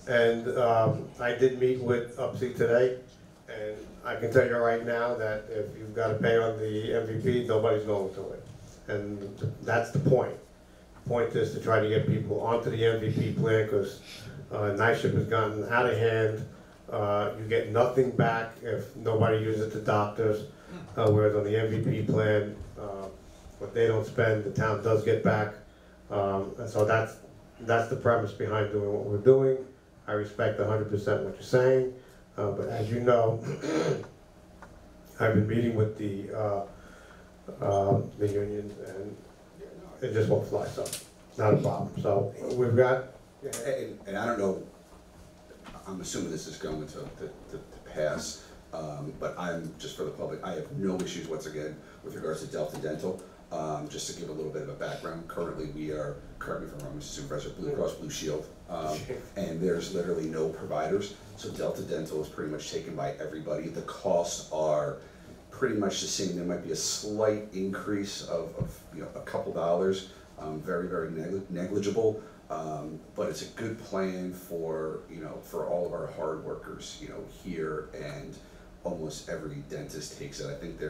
S1: and I did meet with UPSI today, and I can tell you right now that if you've got to pay on the MVP, nobody's going to it. And that's the point. The point is to try to get people onto the MVP plan, because night shift has gotten out of hand. You get nothing back if nobody uses the doctors, whereas on the MVP plan, what they don't spend, the town does get back. And so that's the premise behind doing what we're doing. I respect 100% what you're saying, but as you know, I've been meeting with the unions, and it just won't fly, so not a problem. So we've got.
S12: And I don't know, I'm assuming this is going to pass, but I'm, just for the public, I have no issues once again with regards to Delta Dental. Just to give a little bit of a background, currently we are, correct me if I'm wrong, Mr. Supervisor, Blue Cross Blue Shield, and there's literally no providers. So Delta Dental is pretty much taken by everybody. The costs are pretty much the same. There might be a slight increase of you know, a couple dollars, very, very negligible. But it's a good plan for, you know, for all of our hard workers, you know, here, and almost every dentist takes it. I think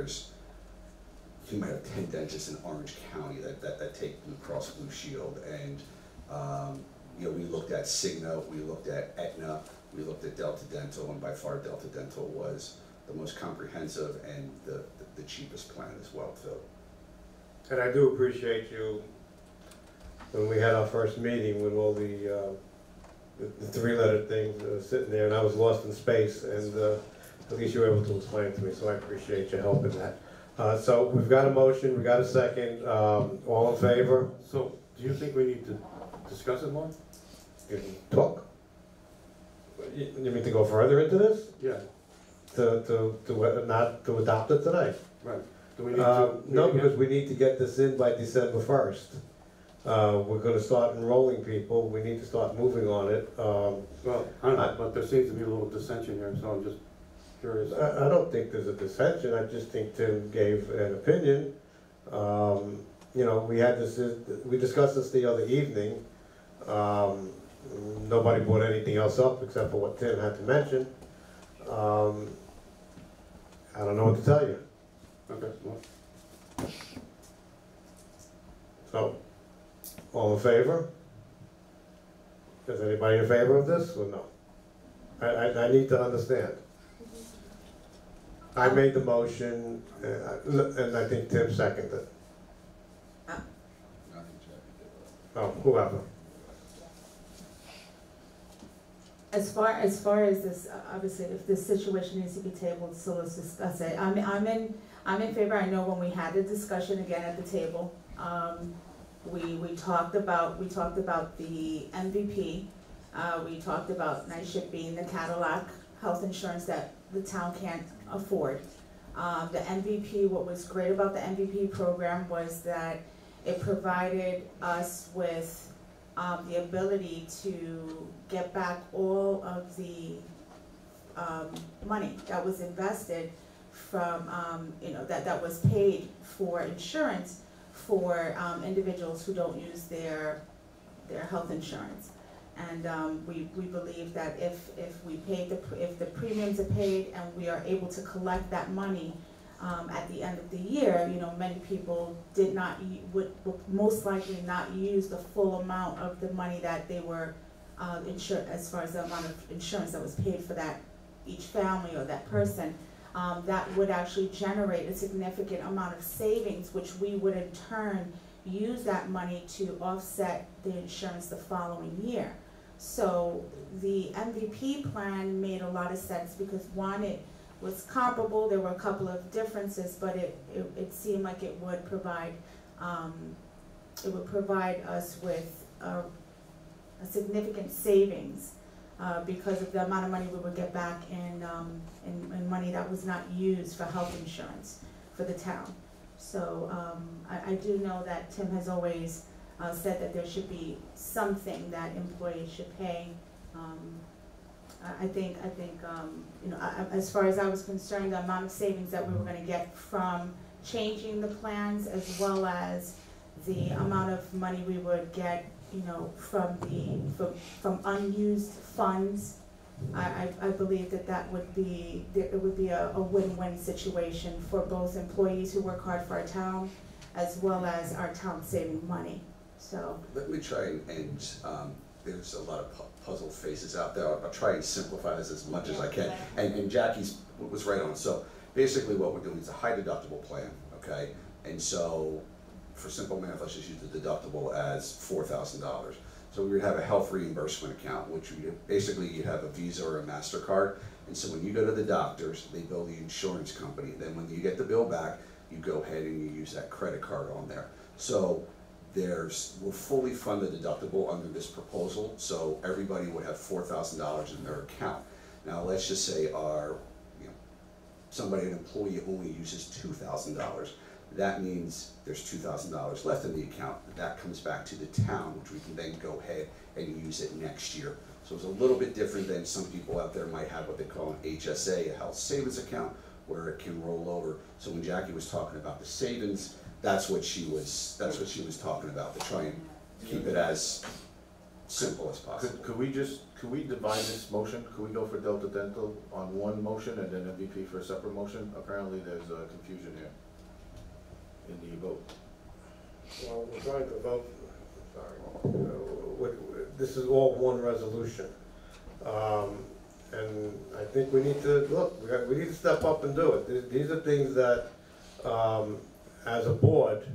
S12: you might have 10 dentists in Orange County that take Blue Cross Blue Shield, and you know, we looked at Cigna, we looked at Aetna, we looked at Delta Dental, and by far Delta Dental was the most comprehensive and the cheapest plan as well too.
S1: And I do appreciate you, when we had our first meeting with all the three-letter things sitting there, and I was lost in space, and at least you were able to explain it to me, so I appreciate your help in that. So we've got a motion, we got a second, all in favor?
S9: So, do you think we need to discuss it more?
S1: took. You mean to go further into this?
S9: Yeah,
S1: Not to adopt it today?
S9: right. Do we need to?
S1: No, because we need to get this in by December 1st. We're gonna start enrolling people, we need to start moving on it.
S9: Well, I don't know, but there seems to be a little dissension here, so I'm just curious.
S1: I don't think there's a dissension, I just think Tim gave an opinion. You know, we discussed this the other evening. Nobody brought anything else up except for what Tim had to mention. I don't know what to tell you.
S9: Okay, well,
S1: So, all in favor? Is anybody in favor of this or no? I need to understand. I made the motion, and I think Tim seconded. Oh, whoever.
S13: As far as this, obviously, if this situation needs to be tabled, so let's discuss it. I'm in favor. I know when we had the discussion again at the table, we talked about the MVP. We talked about NYSHIP being the Cadillac health insurance that the town can't afford. The MVP, what was great about the MVP program was that it provided us with the ability to get back all of the money that was invested from, that was paid for insurance for individuals who don't use their health insurance. And we believe that if the premiums are paid and we are able to collect that money at the end of the year, many people would most likely not use the full amount of the money that they were insured, as far as the amount of insurance that was paid for that each family or that person. That would actually generate a significant amount of savings, which we would in turn use that money to offset the insurance the following year. So the MVP plan made a lot of sense because one, it was comparable. There were a couple of differences, but it seemed like it would provide us with a significant savings because of the amount of money we would get back in money that was not used for health insurance for the town. So I do know that Tim has always said that there should be something that employees should pay. I think as far as I was concerned, the amount of savings that we were going to get from changing the plans, as well as the amount of money we would get, from unused funds, I believe that would be a win-win situation for both employees who work hard for our town, as well as our town saving money. So
S12: let me try and there's a lot of puzzle faces out there. I'll try and simplify this as much as I can. And Jackie's was right on. So basically what we're doing is a high deductible plan, okay? And so for simple math, let's just use the deductible as $4,000. So we would have a health reimbursement account, which basically you have a Visa or a MasterCard. And so when you go to the doctors, they bill the insurance company. Then when you get the bill back, you go ahead and you use that credit card on there. So we'll fully fund the deductible under this proposal, so everybody would have $4,000 in their account. Now let's just say an employee only uses $2,000. That means there's $2,000 left in the account. That comes back to the town, which we can then go ahead and use it next year. So it's a little bit different than some people out there might have what they call an HSA, a health savings account, where it can roll over. So when Jackie was talking about the savings, that's what she was talking about, to try and keep it as simple as possible.
S11: Could we divide this motion? Could we go for Delta Dental on one motion and then MVP for a separate motion? Apparently there's a confusion here in the vote.
S1: Well, we're trying to vote, sorry. This is all one resolution. And I think we need to, look, we need to step up and do it. These are things that, as a board,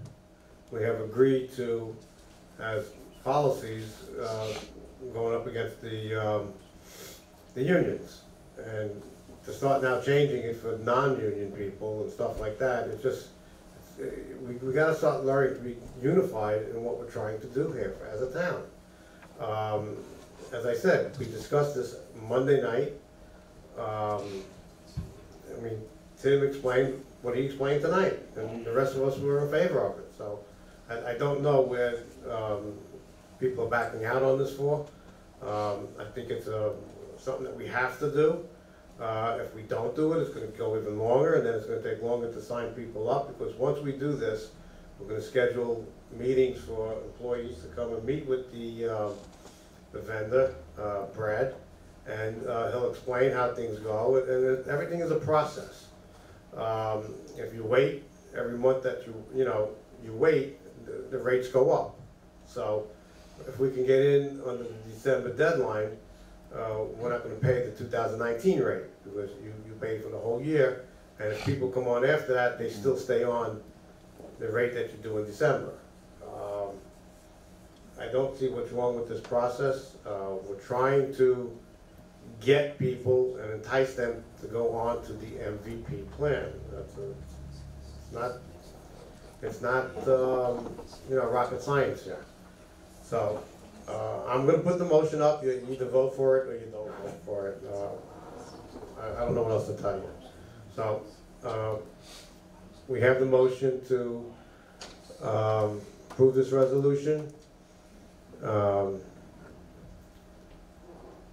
S1: we have agreed to as policies going up against the unions. And to start now changing it for non-union people and stuff like that, it's just, we gotta start learning to be unified in what we're trying to do here as a town. as I said, we discussed this Monday night. I mean, Tim explained what he explained tonight, and the rest of us were in favor of it. So I don't know where people are backing out on this for. I think it's something that we have to do. If we don't do it, it's going to go even longer, and then it's going to take longer to sign people up, because once we do this, we're going to schedule meetings for employees to come and meet with the vendor, Brad, and he'll explain how things go, and everything is a process. If you wait every month that you wait, the rates go up. So if we can get in on the December deadline, we're not going to pay the 2019 rate, because you pay for the whole year, and if people come on after that, they still stay on the rate that you do in December. I don't see what's wrong with this process. We're trying to get people and entice them to go on to the MVP plan. It's not rocket science here. So I'm going to put the motion up. You either vote for it or you don't vote for it. I don't know what else to tell you. So we have the motion to approve this resolution.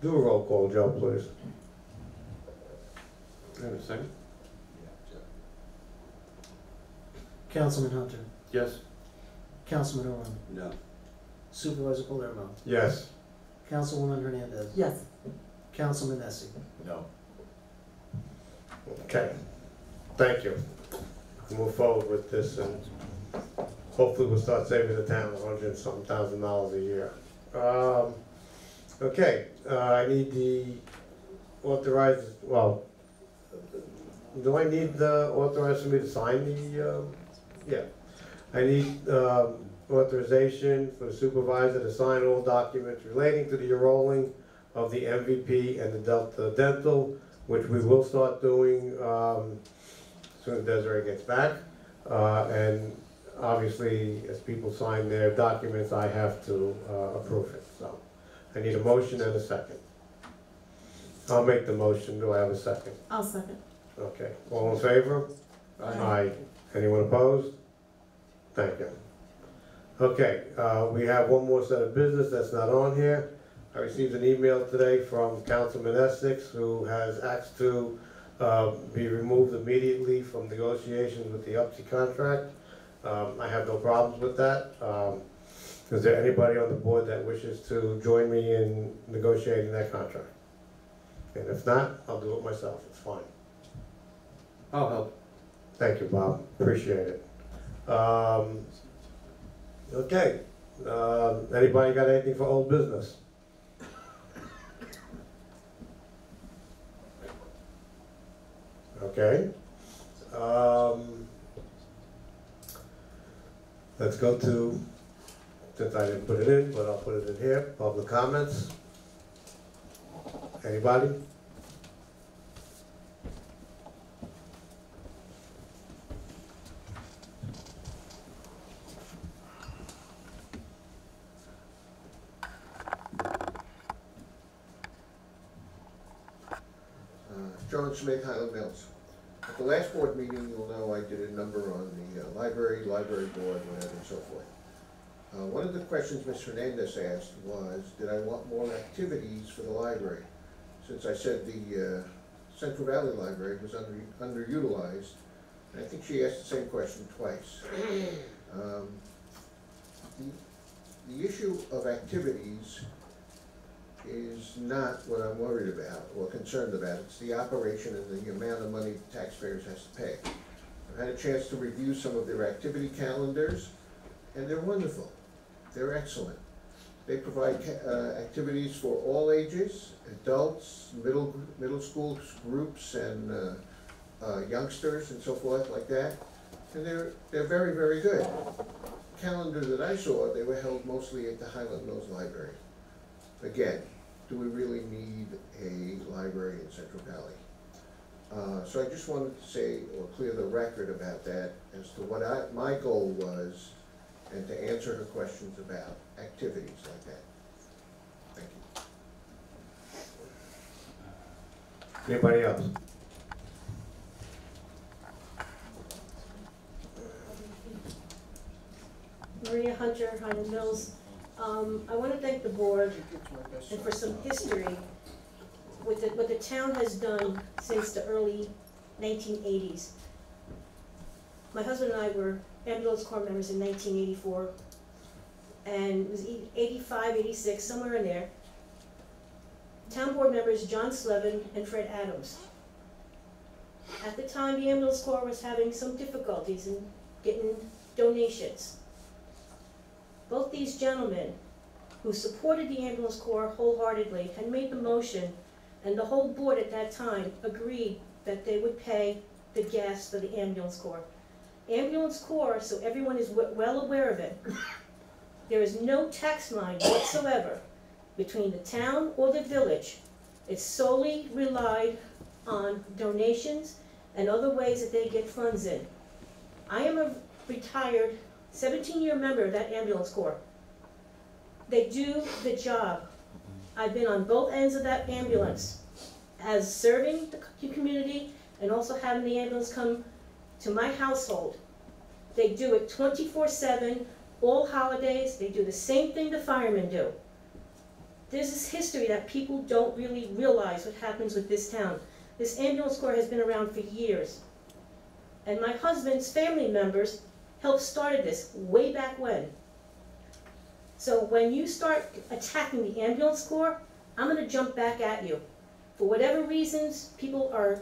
S1: Do a roll call, Joe, please.
S9: Wait a second.
S14: Councilman Hunter,
S9: Yes.
S14: Councilman Owen,
S12: No.
S14: Supervisor Palermo,
S1: Yes.
S14: Councilwoman Hernandez,
S5: Yes.
S14: Councilman Essie.
S11: No.
S1: Okay. Thank you. Move forward with this, and hopefully we'll start saving the town $100-something thousand a year. Okay, I need the authorized, well, do I need the authorized for me to sign the, yeah. I need authorization for the supervisor to sign all documents relating to the enrolling of the MVP and the Delta Dental, which we will start doing as soon as Desiree gets back. And obviously, as people sign their documents, I have to approve it. So I need a motion and a second. I'll make the motion. Do I have a second?
S13: I'll second.
S1: Okay. All in favor? Aye. Anyone opposed? Thank you. Okay, we have one more set of business that's not on here. I received an email today from Councilman Essex, who has asked to be removed immediately from negotiations with the UPSI contract. I have no problems with that. Is there anybody on the board that wishes to join me in negotiating that contract? And if not, I'll do it myself, it's fine.
S9: I'll help.
S1: Thank you, Bob, appreciate it. Okay, anybody got anything for old business? Okay. Let's go to, since I didn't put it in, but I'll put it in here, public comments. Anybody?
S8: John Smith, Highland Mills. At the last board meeting, you'll know I did a number on the library board, whatever, and so forth. One of the questions Ms. Hernandez asked was, did I want more activities for the library? Since I said the Central Valley Library was underutilized, and I think she asked the same question twice. The issue of activities is not what I'm worried about or concerned about. It's the operation and the amount of money taxpayers has to pay. I've had a chance to review some of their activity calendars, and they're wonderful. They're excellent. They provide activities for all ages, adults, middle school groups, and youngsters and so forth like that. And they're very, very good. Calendar that I saw, they were held mostly at the Highland Mills Library. Again, do we really need a library in Central Valley? So I just wanted to say, or clear the record about that as to what my goal was, and to answer her questions about activities like that. Thank you.
S1: Anybody else?
S7: Maria Hunter, Highland Mills. I want to thank the board and for some history with what the town has done since the early 1980s. My husband and I were ambulance corps members in 1984, and it was 85, 86, somewhere in there. Town board members John Slevin and Fred Adams. At the time, the ambulance corps was having some difficulties in getting donations. Both these gentlemen, who supported the ambulance corps wholeheartedly, had made the motion, and the whole board at that time agreed that they would pay the gas for the ambulance corps. Ambulance corps, so everyone is well aware of it, there is no tax line whatsoever between the town or the village. It's solely relied on donations and other ways that they get funds in. I am a retired 17-year member of that ambulance corps. They do the job. I've been on both ends of that ambulance, as serving the community and also having the ambulance come to my household. They do it 24/7, all holidays. They do the same thing the firemen do. There's this history that people don't really realize what happens with this town. This ambulance corps has been around for years. And my husband's family members helped started this way back when. So when you start attacking the ambulance corps, I'm gonna jump back at you. For whatever reasons, people are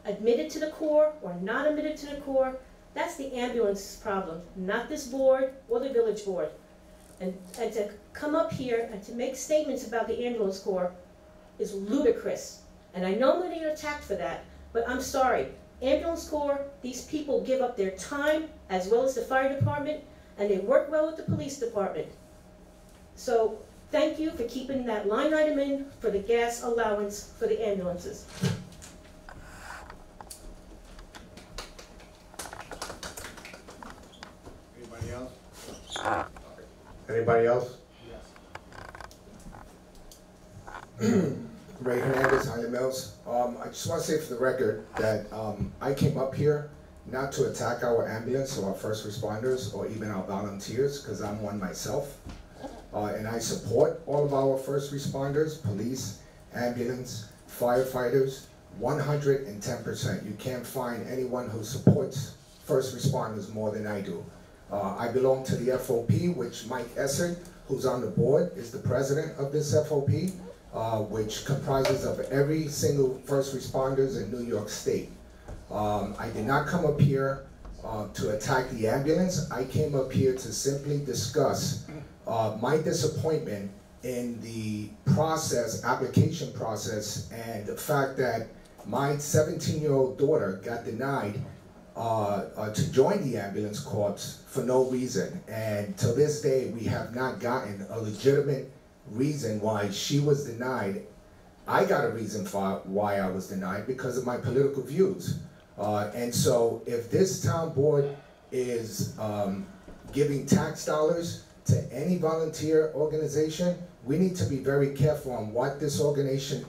S7: admitted to the corps or not admitted to the corps, that's the ambulance problem, not this board or the village board. And to come up here and to make statements about the ambulance corps is ludicrous. And I know I'm gonna get attacked for that, but I'm sorry. Ambulance corps, these people give up their time as well as the fire department, and they work well with the police department. So thank you for keeping that line item in for the gas allowance for the ambulances.
S1: Anybody else? Anybody else?
S15: Ray Hernandez, Highland Mills. I just want to say for the record that I came up here not to attack our ambulance or our first responders or even our volunteers, because I'm one myself. And I support all of our first responders, police, ambulance, firefighters, 110%. You can't find anyone who supports first responders more than I do. I belong to the FOP, which Mike Essert, who's on the board, is the president of this FOP. Which comprises of every single first responders in New York State. I did not come up here to attack the ambulance. I came up here to simply discuss my disappointment in the process, application process, and the fact that my 17-year-old daughter got denied to join the ambulance corps for no reason. And to this day, we have not gotten a legitimate reason why she was denied. I got a reason for why I was denied because of my political views. And so if this town board is giving tax dollars to any volunteer organization, we need to be very careful on what this organization,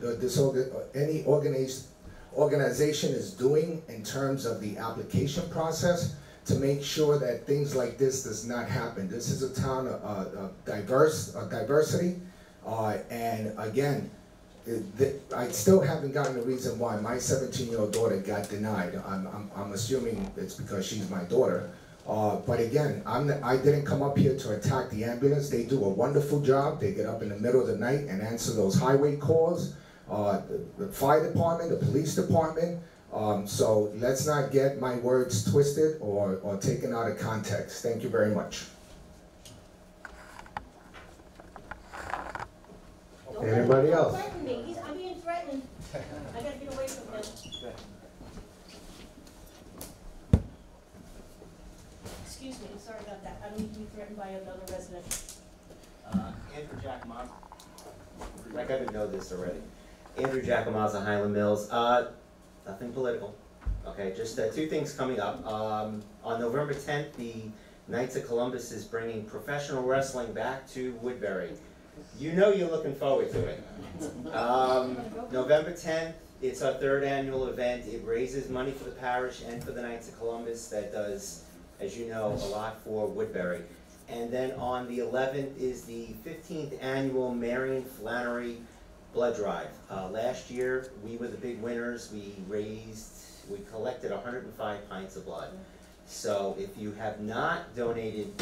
S15: any organization is doing in terms of the application process to make sure that things like this does not happen. This is a town of diversity, and again, I still haven't gotten the reason why my 17-year-old daughter got denied. I'm assuming it's because she's my daughter. But again, I didn't come up here to attack the ambulance. They do a wonderful job. They get up in the middle of the night and answer those highway calls. The fire department, the police department. So let's not get my words twisted or taken out of context. Thank you very much.
S1: Anybody else?
S7: Don't threaten me. I'm being threatened. I gotta get away from him. Excuse me, I'm sorry about that. I don't need to be threatened by another resident.
S16: Andrew Giacomo. Like I didn't know this already. Andrew Giacomo of Highland Mills. Nothing political. Okay, just two things coming up. On November 10th, the Knights of Columbus is bringing professional wrestling back to Woodbury. You know you're looking forward to it. November 10th, It's our third annual event. It raises money for the parish and for the Knights of Columbus. That does, as you know, a lot for Woodbury. And then on the 11th is the 15th annual Marion Flannery Blood Drive. Last year, we were the big winners. We collected 105 pints of blood. So if you have not donated,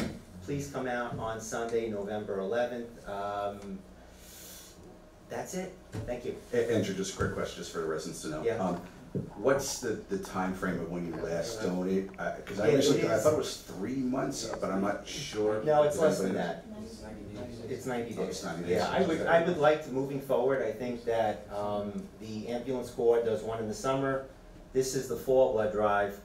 S16: please come out on Sunday, November 11th. That's it. Thank you.
S12: Andrew, just a quick question, just for the residents to know.
S16: Yeah.
S12: What's the time frame of when you last donate? Because I
S16: Yeah,
S12: initially, I
S16: it is-
S12: thought it was 3 months, but I'm not sure.
S16: No, it's
S12: If
S16: less than
S12: anybody
S16: that. It's 90
S12: Oh,
S16: days.
S12: it's 90 days.
S16: Yeah, I would like to, moving forward, I think that the ambulance corps does one in the summer. This is the fall blood drive.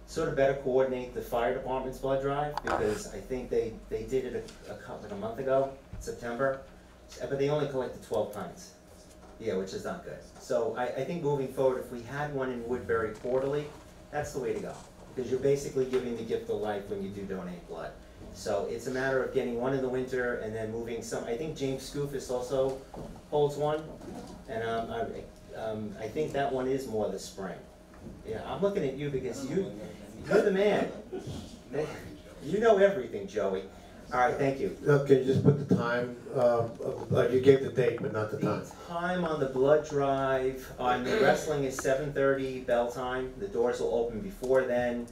S16: Sort of better coordinate the fire department's blood drive, because I think they did it like a month ago, September, but they only collected 12 pints. Yeah, which is not good. So I think moving forward, if we had one in Woodbury quarterly, that's the way to go. Because you're basically giving the gift of life when you do donate blood. So it's a matter of getting one in the winter and then moving some. I think James Scoofus also holds one, and I think that one is more the spring. Yeah, I'm looking at you because you're the man. You know everything, Joey. All right, thank you.
S1: Can you just put the time, you gave the date, but not the time.
S16: The time on the blood drive, on the wrestling is 7:30 bell time. The doors will open before then.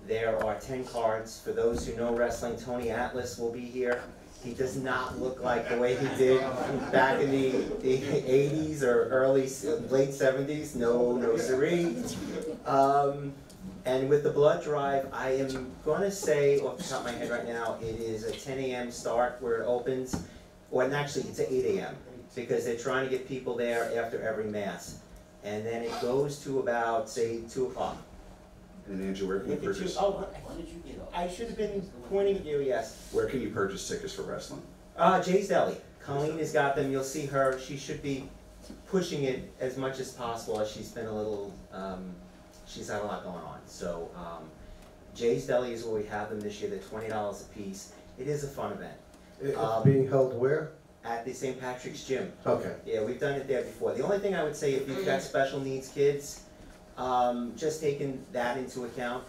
S16: There are 10 cards. For those who know wrestling, Tony Atlas will be here. He does not look like the way he did back in the 80s or late 70s. No siree. And with the blood drive, I am gonna say off the top of my head right now, it is a 10 a.m. start where it opens, and actually it's at 8 a.m. because they're trying to get people there after every mass. And then it goes to about, say, 2 o'clock.
S12: And Andrew, where can you
S16: Look at you.
S12: purchase?
S16: Oh, I should have been pointing at you, yes.
S12: Where can you purchase tickets for wrestling?
S16: Jay's Deli. Colleen has got them. You'll see her. She should be pushing it as much as possible, as she's been a little, she's had a lot going on. So Jay's Deli is where we have them this year. They're $20 a piece. It is a fun event.
S1: It's being held where?
S16: At the St. Patrick's Gym.
S1: Okay.
S16: Yeah, we've done it there before. The only thing I would say, if you've got special needs kids, just taking that into account.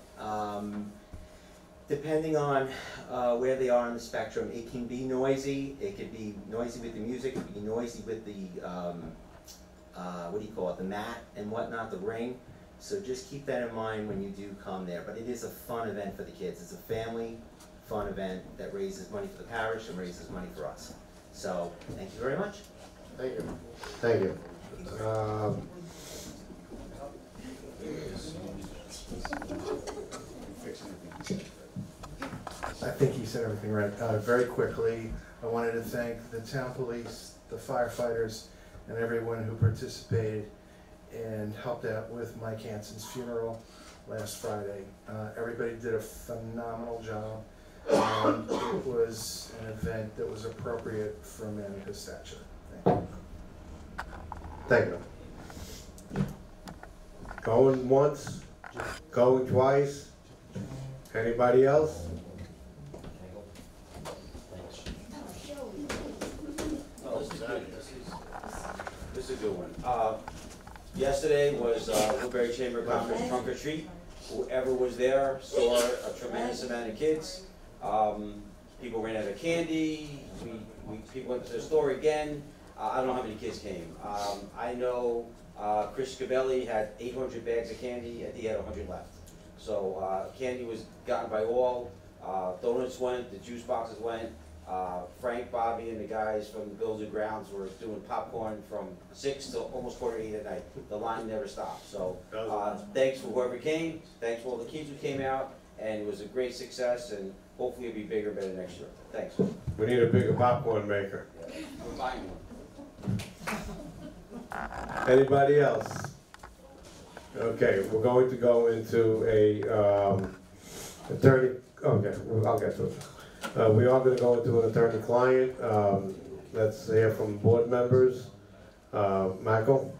S16: Depending on where they are on the spectrum, it can be noisy. It could be noisy with the music. It could be noisy with the, what do you call it, the mat and whatnot, the ring. So just keep that in mind when you do come there. But it is a fun event for the kids. It's a family fun event that raises money for the parish and raises money for us. So thank you very much.
S1: Thank you. Thank you.
S10: I think he said everything right. Very quickly, I wanted to thank the town police, the firefighters, and everyone who participated and helped out with Mike Hanson's funeral last Friday. Everybody did a phenomenal job. It was an event that was appropriate for a man of his stature. Thank you.
S1: Thank you. Going once, going twice. Anybody else?
S17: This is a good one. Yesterday was Woodbury Chamber of Commerce trunk or treat. Whoever was there saw a tremendous amount of kids. People ran out of candy. People went to the store again. I don't know how many kids came. I know Chris Scabelli had 800 bags of candy. I think he had 100 left. So candy was gotten by all. Donuts went. The juice boxes went. Frank, Bobby, and the guys from the Buildings and Grounds were doing popcorn from 6 till almost 7:45 at night. The line never stopped. So thanks for whoever came. Thanks for all the kids who came out. And it was a great success, and hopefully it'll be bigger and better next year. Thanks.
S1: We need a bigger popcorn maker.
S17: We're buying one.
S1: Anybody else? Okay, we're going to go into a attorney, okay, I'll get to it. We are going to go into an attorney-client. Let's hear from board members. Michael?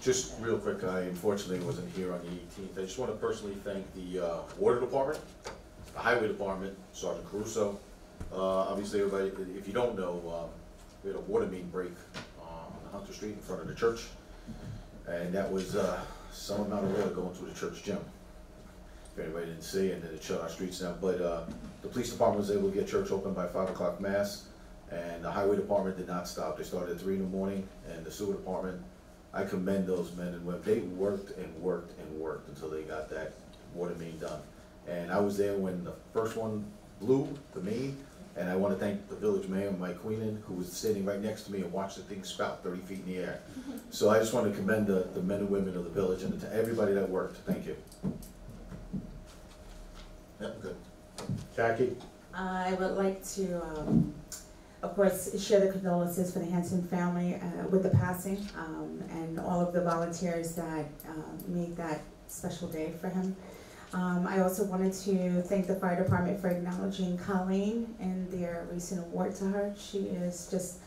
S11: Just real quick, I unfortunately wasn't here on the 18th. I just want to personally thank the water department, the highway department, Sergeant Caruso. Obviously, everybody, if you don't know, we had a water main break on Hunter Street in front of the church. And that was, some amount of water going through the church gym. If anybody didn't see, and then it shut our streets down. But, the police department was able to get church open by 5 o'clock mass, and the highway department did not stop. They started at 3 in the morning, and the sewer department, I commend those men and women. They worked and worked and worked until they got that water main done. And I was there when the first one blew, the main, and I want to thank the village mayor, Mike Queenan, who was standing right next to me and watched the thing spout 30 feet in the air. So I just want to commend the men and women of the village and to everybody that worked. Thank you.
S15: Yep, good.
S1: Jackie?
S13: I would like to, of course, share the condolences for the Hanson family with the passing and all of the volunteers that made that special day for him. I also wanted to thank the fire department for acknowledging Colleen and their recent award to her. She is just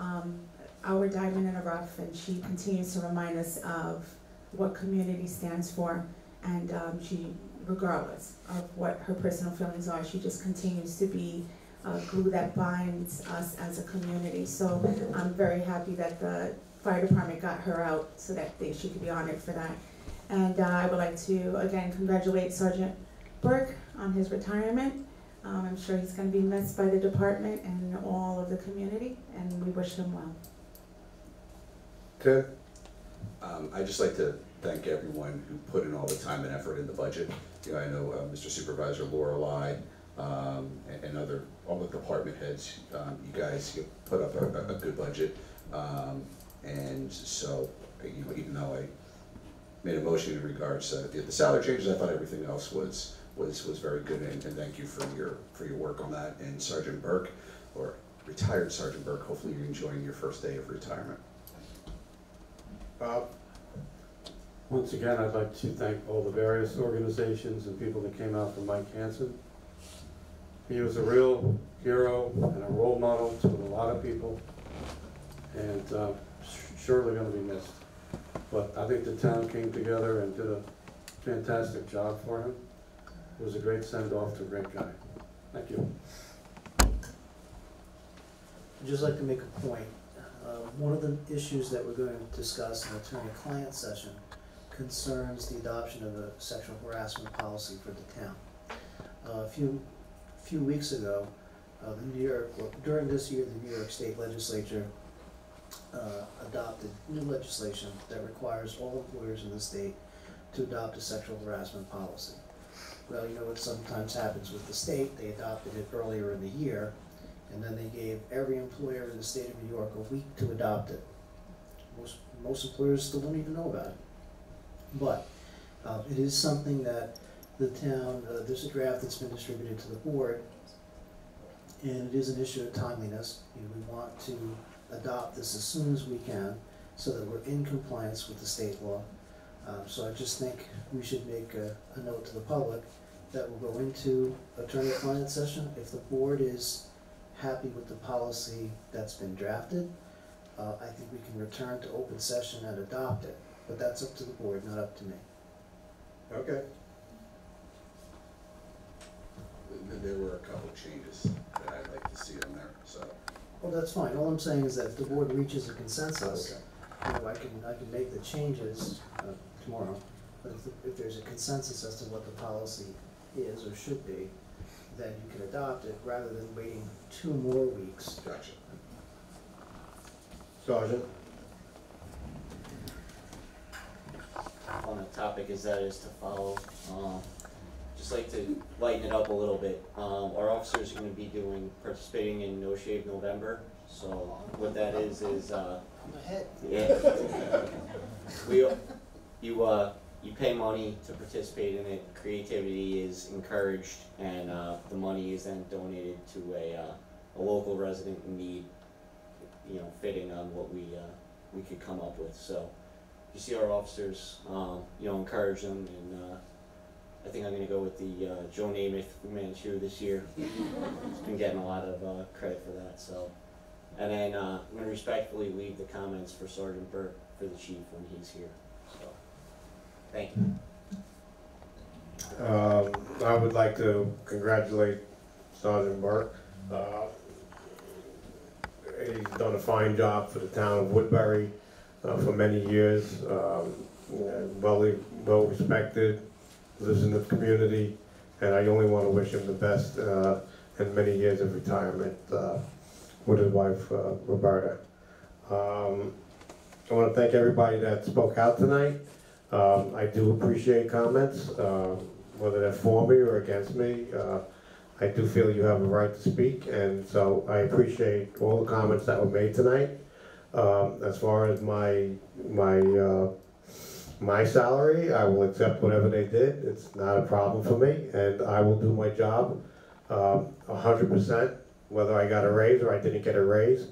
S13: our diamond in the rough, and she continues to remind us of what community stands for, and she, regardless of what her personal feelings are, she just continues to be glue that binds us as a community. So I'm very happy that the fire department got her out so that she could be honored for that. And I would like to again congratulate Sergeant Burke on his retirement. I'm sure he's going to be missed by the department and all of the community, and we wish him well.
S1: Tim?
S12: I'd just like to thank everyone who put in all the time and effort in the budget. You know, I know Mr. Supervisor Lorelei and all the department heads. You guys put up a good budget, and so even though I made a motion in regards to the salary changes, I thought everything else was very good, and thank you for your work on that. And Sergeant Burke, or retired Sergeant Burke, hopefully you're enjoying your first day of retirement.
S1: Bob?
S9: Once again, I'd like to thank all the various organizations and people that came out for Mike Hanson. He was a real hero and a role model to a lot of people, and surely going to be missed. But I think the town came together and did a fantastic job for him. It was a great send-off to a great guy. Thank you.
S14: I'd just like to make a point. One of the issues that we're going to discuss in the attorney-client session concerns the adoption of a sexual harassment policy for the town. A few weeks ago, during this year, the New York State Legislature adopted new legislation that requires all employers in the state to adopt a sexual harassment policy. Well, you know what sometimes happens with the state. They adopted it earlier in the year, and then they gave every employer in the state of New York a week to adopt it. Most employers still don't even know about it. But it is something that the town, there's a draft that's been distributed to the board, and it is an issue of timeliness. We want to adopt this as soon as we can so that we're in compliance with the state law. So I just think we should make a note to the public that we'll go into attorney-client session. If the board is happy with the policy that's been drafted, I think we can return to open session and adopt it. But that's up to the board, not up to me.
S1: Okay.
S12: There were a couple of changes that I'd like to see on there, so.
S14: Well, that's fine. All I'm saying is that if the board reaches a consensus, I can make the changes tomorrow. But if there's a consensus as to what the policy is or should be, then you can adopt it rather than waiting 2 more weeks.
S12: Gotcha.
S1: Sergeant?
S16: On the topic as that is to follow, just like to lighten it up a little bit. Our officers are going to be participating in No Shave November. So what that is
S14: I'm ahead.
S16: Yeah. You pay money to participate in it. Creativity is encouraged, and the money is then donated to a local resident in need. Fitting on what we could come up with. So you see our officers, encourage them, and I think I'm going to go with the Joe Namath Fu Manchu this year. He's been getting a lot of credit for that. So, and then I'm going to respectfully leave the comments for Sergeant Burke for the chief when he's here. So, thank you.
S1: I would like to congratulate Sergeant Burke. He's done a fine job for the town of Woodbury. for many years, well respected, lives in the community, and I only want to wish him the best in many years of retirement with his wife, Roberta. I want to thank everybody that spoke out tonight. I do appreciate comments, whether they're for me or against me. I do feel you have a right to speak, and so I appreciate all the comments that were made tonight. As far as my salary, I will accept whatever they did. It's not a problem for me, and I will do my job 100%, whether I got a raise or I didn't get a raise.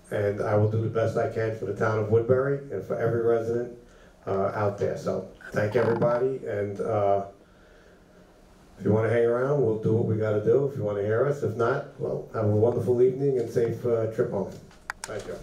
S1: And I will do the best I can for the town of Woodbury and for every resident out there. So thank everybody, and if you want to hang around, we'll do what we got to do if you want to hear us. If not, well, have a wonderful evening and safe trip home. Thank you.